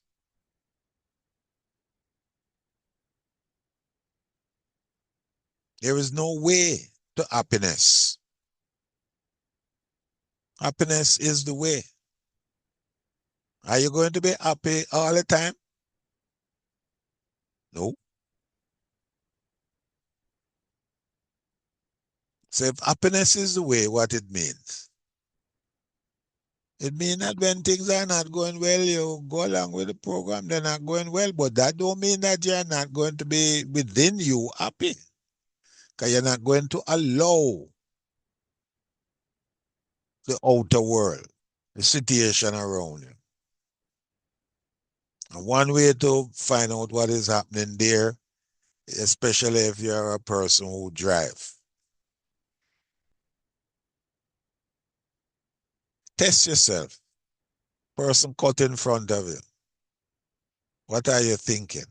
Speaker 1: There is no way to happiness. Happiness is the way. Are you going to be happy all the time? No. So if happiness is the way, what it means? It means that when things are not going well, you go along with the program, they're not going well. But that don't mean that you're not going to be within you happy. Because you're not going to allow the outer world, the situation around you. And one way to find out what is happening there, especially if you're a person who drive, test yourself. Person cut in front of you. What are you thinking?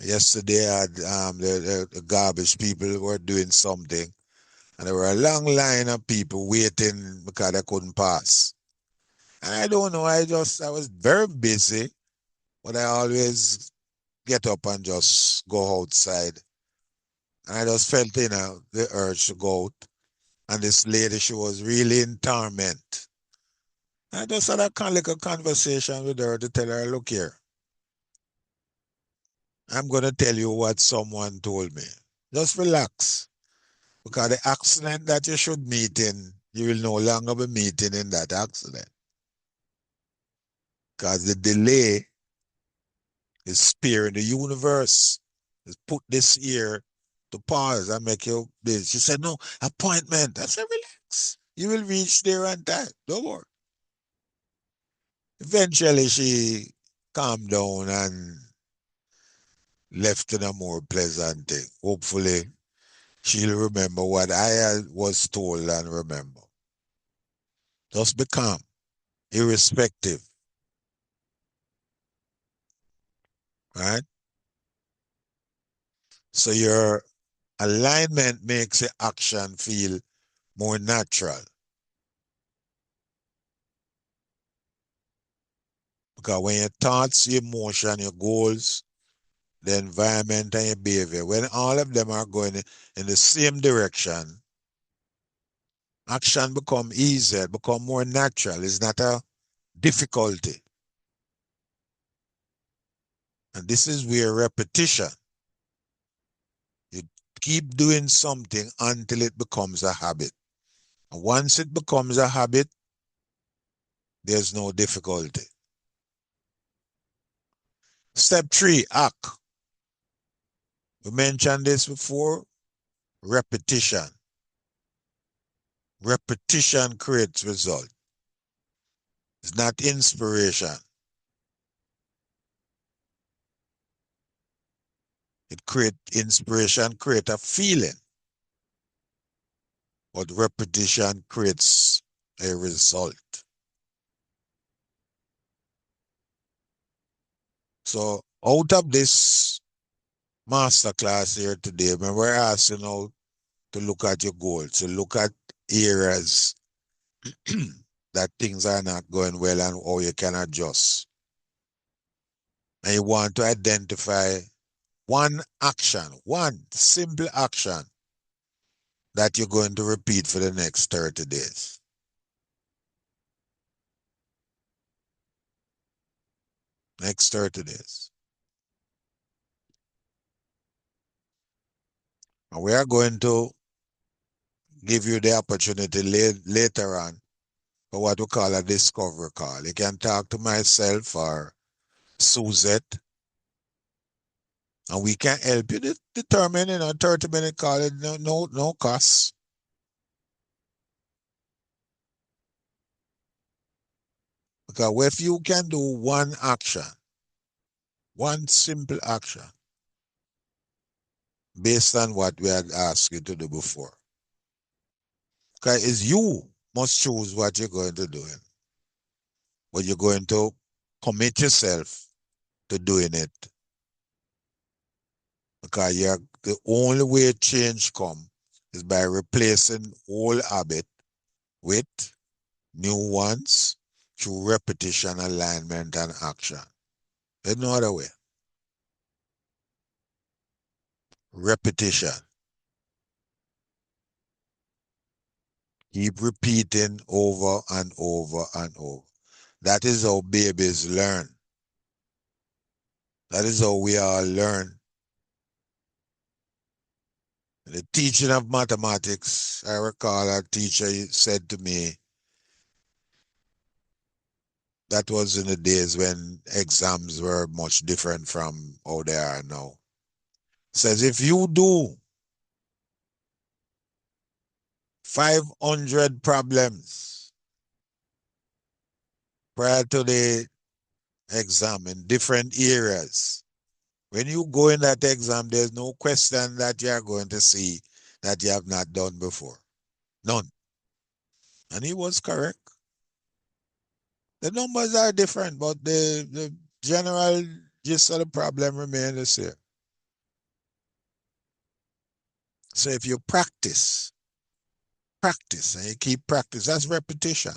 Speaker 1: Yesterday, I had, the garbage people were doing something, and there were a long line of people waiting because they couldn't pass. And I don't know, I was very busy, but I always get up and just go outside. And I just felt, the urge to go out. And this lady, she was really in torment. And I just had a little conversation with her to tell her, look here, I'm going to tell you what someone told me. Just relax. Because the accident that you should meet in, you will no longer be meeting in that accident. Because the delay is sparing the universe. Is put this here to pause and make you this. She said, no, appointment. I said, relax. You will reach there on time. Don't worry. Eventually, she calmed down and left in a more pleasant thing. Hopefully, she'll remember what I was told and remember. Just be calm, irrespective, right? So your alignment makes your action feel more natural. Because when your thoughts, your emotion, your goals, the environment, and your behavior, when all of them are going in the same direction, action become easier, become more natural. It's not a difficulty. And this is where repetition, you keep doing something until it becomes a habit. And once it becomes a habit, there's no difficulty. Step 3, act. We mentioned this before, repetition. Repetition creates result. It's not inspiration. It create inspiration, create a feeling, but repetition creates a result. So out of this masterclass here today, when we're asking you to look at your goals, to look at areas that things are not going well and how you can adjust. And you want to identify one action, one simple action that you're going to repeat for the next 30 days. Next 30 days. And we are going to give you the opportunity later on for what we call a discovery call. You can talk to myself or Suzette, And we can help you determine in a 30-minute call at no cost. Because if you can do one action, one simple action, based on what we had asked you to do before. Because it's you must choose what you're going to do. But you're going to commit yourself to doing it. Because the only way change come is by replacing old habit with new ones through repetition, alignment, and action. There's no other way. Repetition. Keep repeating over and over and over. That is how babies learn. That is how we all learn. The teaching of mathematics, I recall a teacher said to me, that was in the days when exams were much different from how they are now. Says if you do 500 problems prior to the exam in different areas, when you go in that exam, there's no question that you are going to see that you have not done before. None. And he was correct. The numbers are different, but the general gist of the problem remains the same. So if you practice, and you keep practice, that's repetition.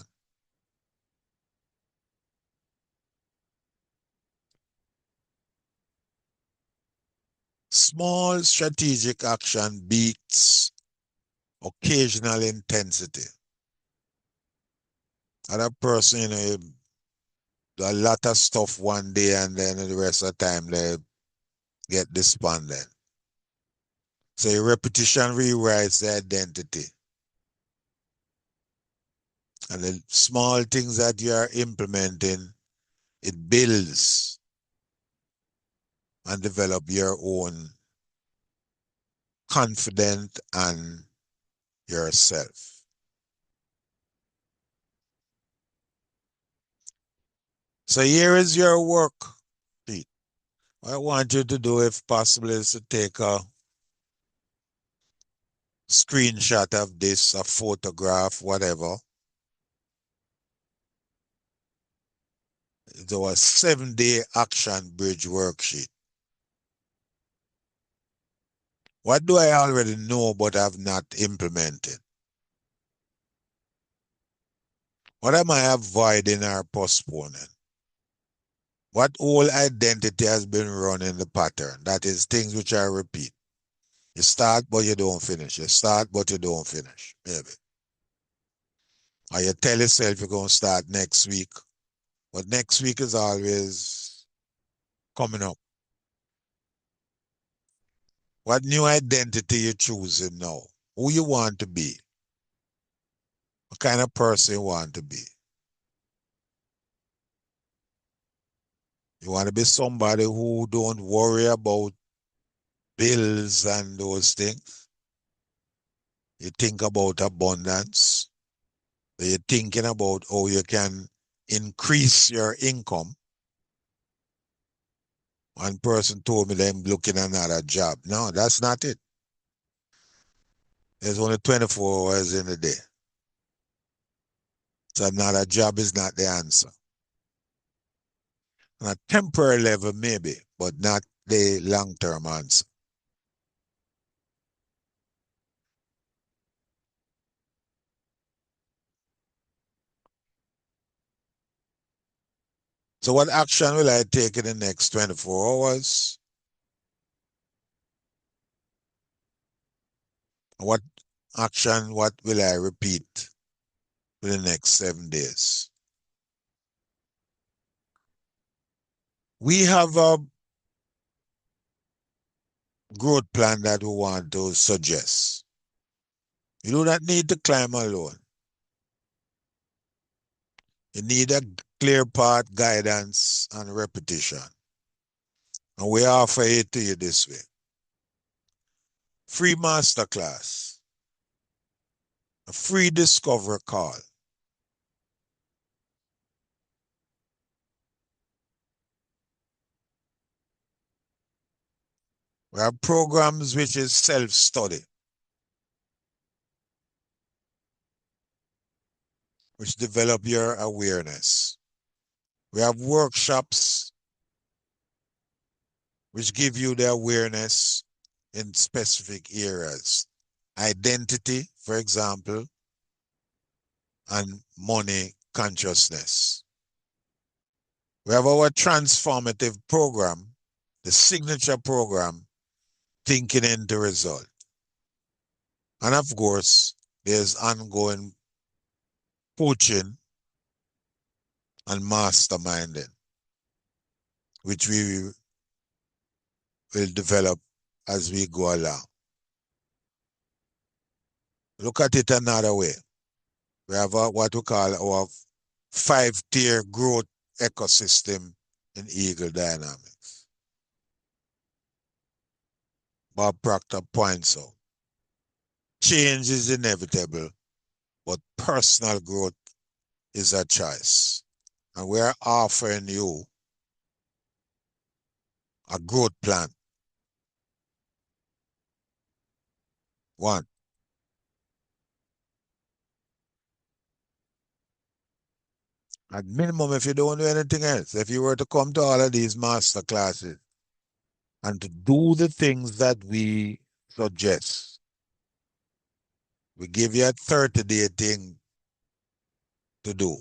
Speaker 1: Small strategic action beats occasional intensity. Other person, do a lot of stuff one day and then the rest of the time they get despondent. So your repetition rewrites the identity. And the small things that you are implementing, it builds and develop your own confidence and yourself. So here is your work, Pete. What I want you to do, if possible, is to take a screenshot of this, a photograph, whatever. It's our 7-day action bridge worksheet. What do I already know but have not implemented? What am I avoiding or postponing? What old identity has been running the pattern? That is things which I repeat. You start, but you don't finish. You start, but you don't finish. Maybe. Or you tell yourself you're going to start next week, but next week is always coming up. What new identity you choosing now? Who you want to be? What kind of person you want to be? You want to be somebody who don't worry about bills and those things. You think about abundance. You're thinking about how you can increase your income. One person told me them looking at another job. No, that's not it. There's only 24 hours in a day. So another job is not the answer. On a temporary level, maybe, but not the long-term answer. So what action will I take in the next 24 hours? What action, what will I repeat for the next 7 days? We have a growth plan that we want to suggest. You do not need to climb alone. You need a clear path, guidance, and repetition. And we offer it to you this way. Free masterclass, a free discovery call. We have programs which is self-study, which develop your awareness. We have workshops which give you the awareness in specific areas. Identity, for example, and money consciousness. We have our transformative program, the signature program, Thinking into Result. And of course, there's ongoing coaching and masterminding, which we will develop as we go along. Look at it another way. We have what we call our 5-tier growth ecosystem in Eagle Dynamics. Bob Proctor points out, change is inevitable, but personal growth is a choice. And we're offering you a growth plan. One, at minimum, if you don't do anything else, if you were to come to all of these master classes and to do the things that we suggest, we give you a 30-day thing to do.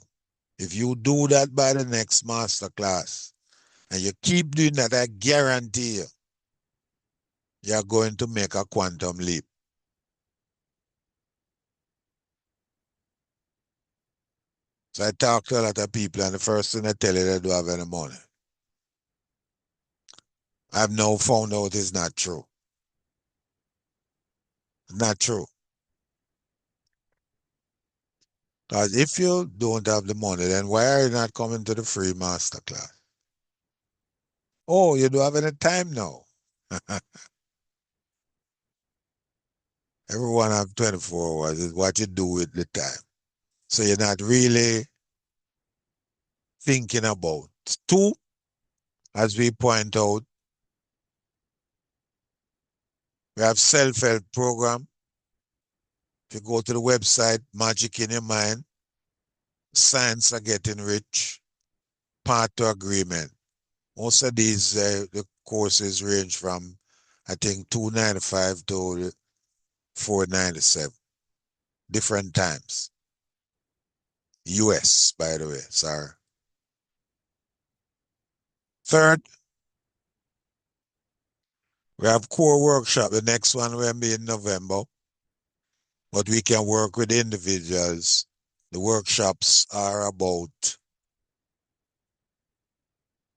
Speaker 1: If you do that by the next master class and you keep doing that, I guarantee you, you're going to make a quantum leap. So I talk to a lot of people, and the first thing I tell you, they don't have any money. I've now found out it's not true. It's not true. Because if you don't have the money, then why are you not coming to the free masterclass? Oh, you don't have any time now. Everyone have 24 hours. Is what you do with the time. So you're not really thinking about. Two, as we point out, we have self-help program. If you go to the website, Magic in Your Mind, Science are Getting Rich, Path to Agreement. Most of these the courses range from, I think, $295 to $497. Different times. US, by the way, sorry. Third, we have core workshop. The next one will be in November, but we can work with individuals. The workshops are about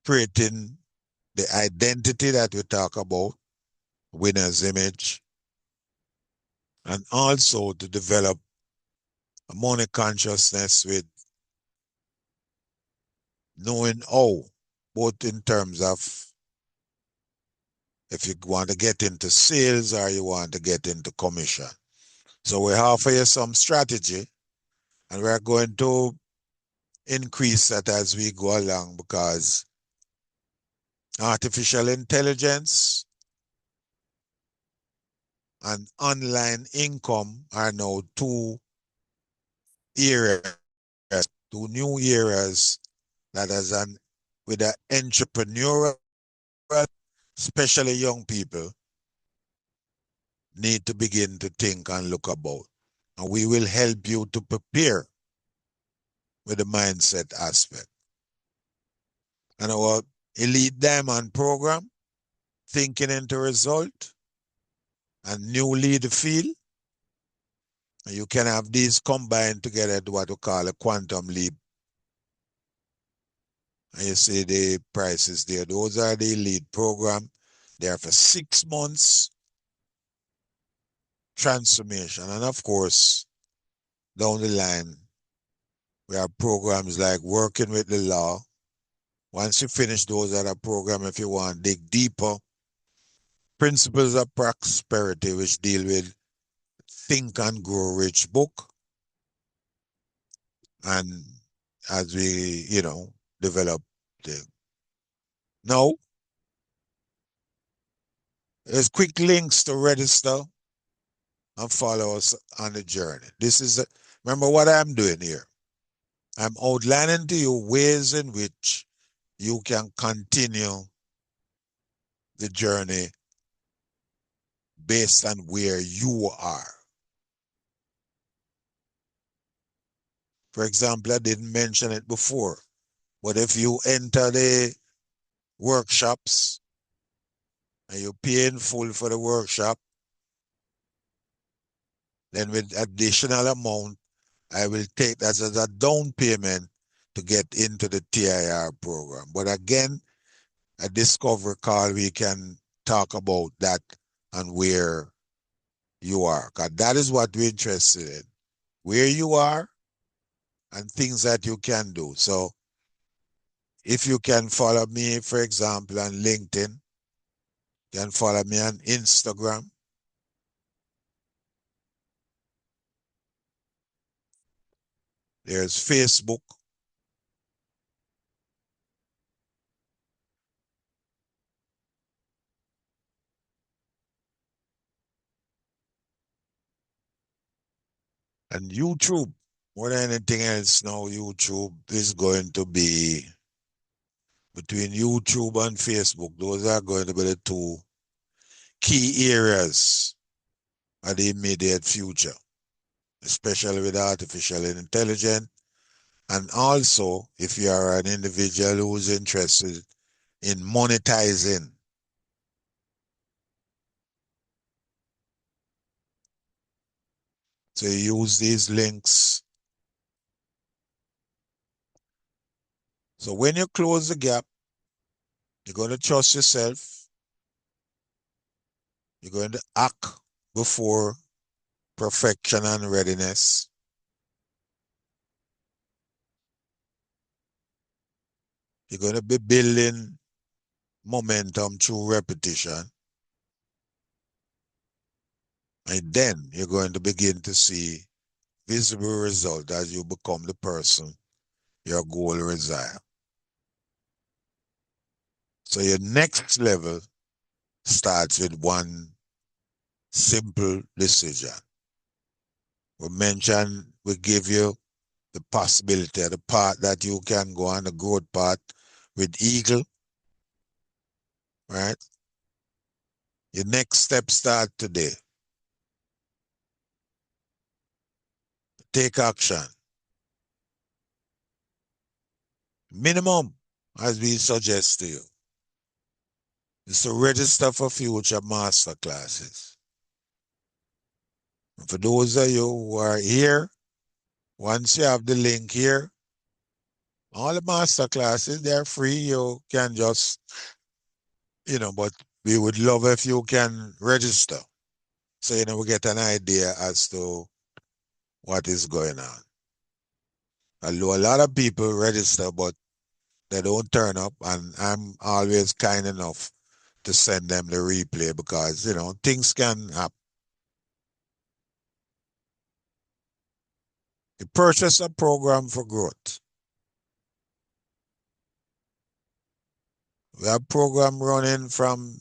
Speaker 1: creating the identity that we talk about, winner's image, and also to develop a money consciousness with knowing how, both in terms of if you want to get into sales or you want to get into commission. So we offer you some strategy, and we're going to increase that as we go along, because artificial intelligence and online income are now areas, two new areas that as an with an entrepreneurial, especially young people, need to begin to think and look about. And we will help you to prepare with the mindset aspect. And our Elite Diamond program, Thinking into Result, and New Lead Field, and you can have these combined together to what we call a quantum leap. And you see the prices there. Those are the elite program. They are for 6 months transformation. And of course, down the line, we have programs like working with the law, Once you finish those other program, if you want to dig deeper, Principles of Prosperity, which deal with Think and Grow Rich book. And as we, develop the now, there's quick links to register and follow us on the journey. Remember what I'm doing here. I'm outlining to you ways in which you can continue the journey based on where you are. For example, I didn't mention it before, but if you enter the workshops and you pay in full for the workshop, then with additional amount, I will take that as a down payment to get into the TIR program. But again, a discovery call, we can talk about that and where you are. Because that is what we're interested in. Where you are and things that you can do. So if you can follow me, for example, on LinkedIn, you can follow me on Instagram. There's Facebook. And YouTube. More than anything else now, YouTube is going to be between YouTube and Facebook. Those are going to be the two key areas of the immediate future, especially with artificial intelligence. And also, if you are an individual who's interested in monetizing, so you use these links. So when you close the gap, you're going to trust yourself. You're going to act before perfection and readiness. You're going to be building momentum through repetition. And then you're going to begin to see visible result as you become the person your goal resides. So your next level starts with one simple decision. We give you the possibility, the path that you can go on, the growth path with Eagle, right? Your next step start today. Take action. Minimum, as we suggest to you, is to register for future master classes. And for those of you who are here, once you have the link here, all the master classes, they're free. You can just, but we would love if you can register. So, we get an idea as to what is going on. Although a lot of people register, but they don't turn up, and I'm always kind enough to send them the replay because, things can happen. You purchase a program for growth. We have program running from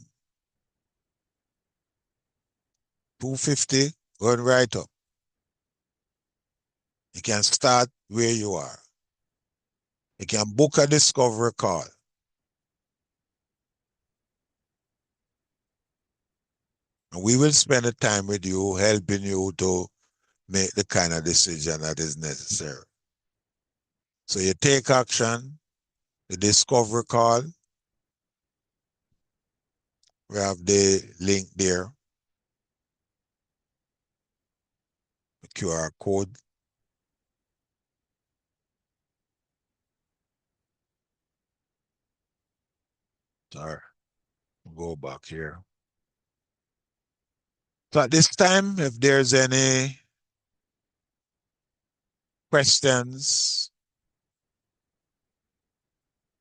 Speaker 1: 250 going right up. You can start where you are. You can book a discovery call. And we will spend the time with you, helping you to make the kind of decision that is necessary. So you take action, the discovery call. We have the link there, the QR code. Sorry, go back here. So at this time, if there's any questions,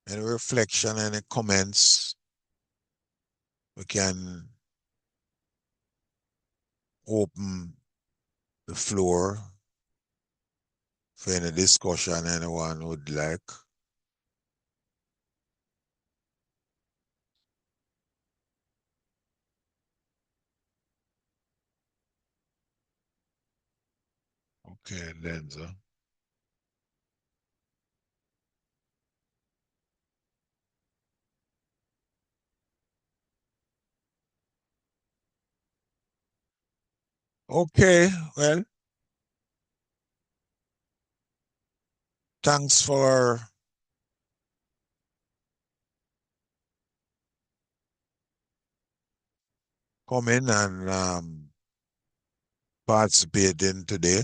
Speaker 1: Any reflection, any comments? We can open the floor for any discussion anyone would like. Okay, Lenza. Okay, well, thanks for coming and participating today.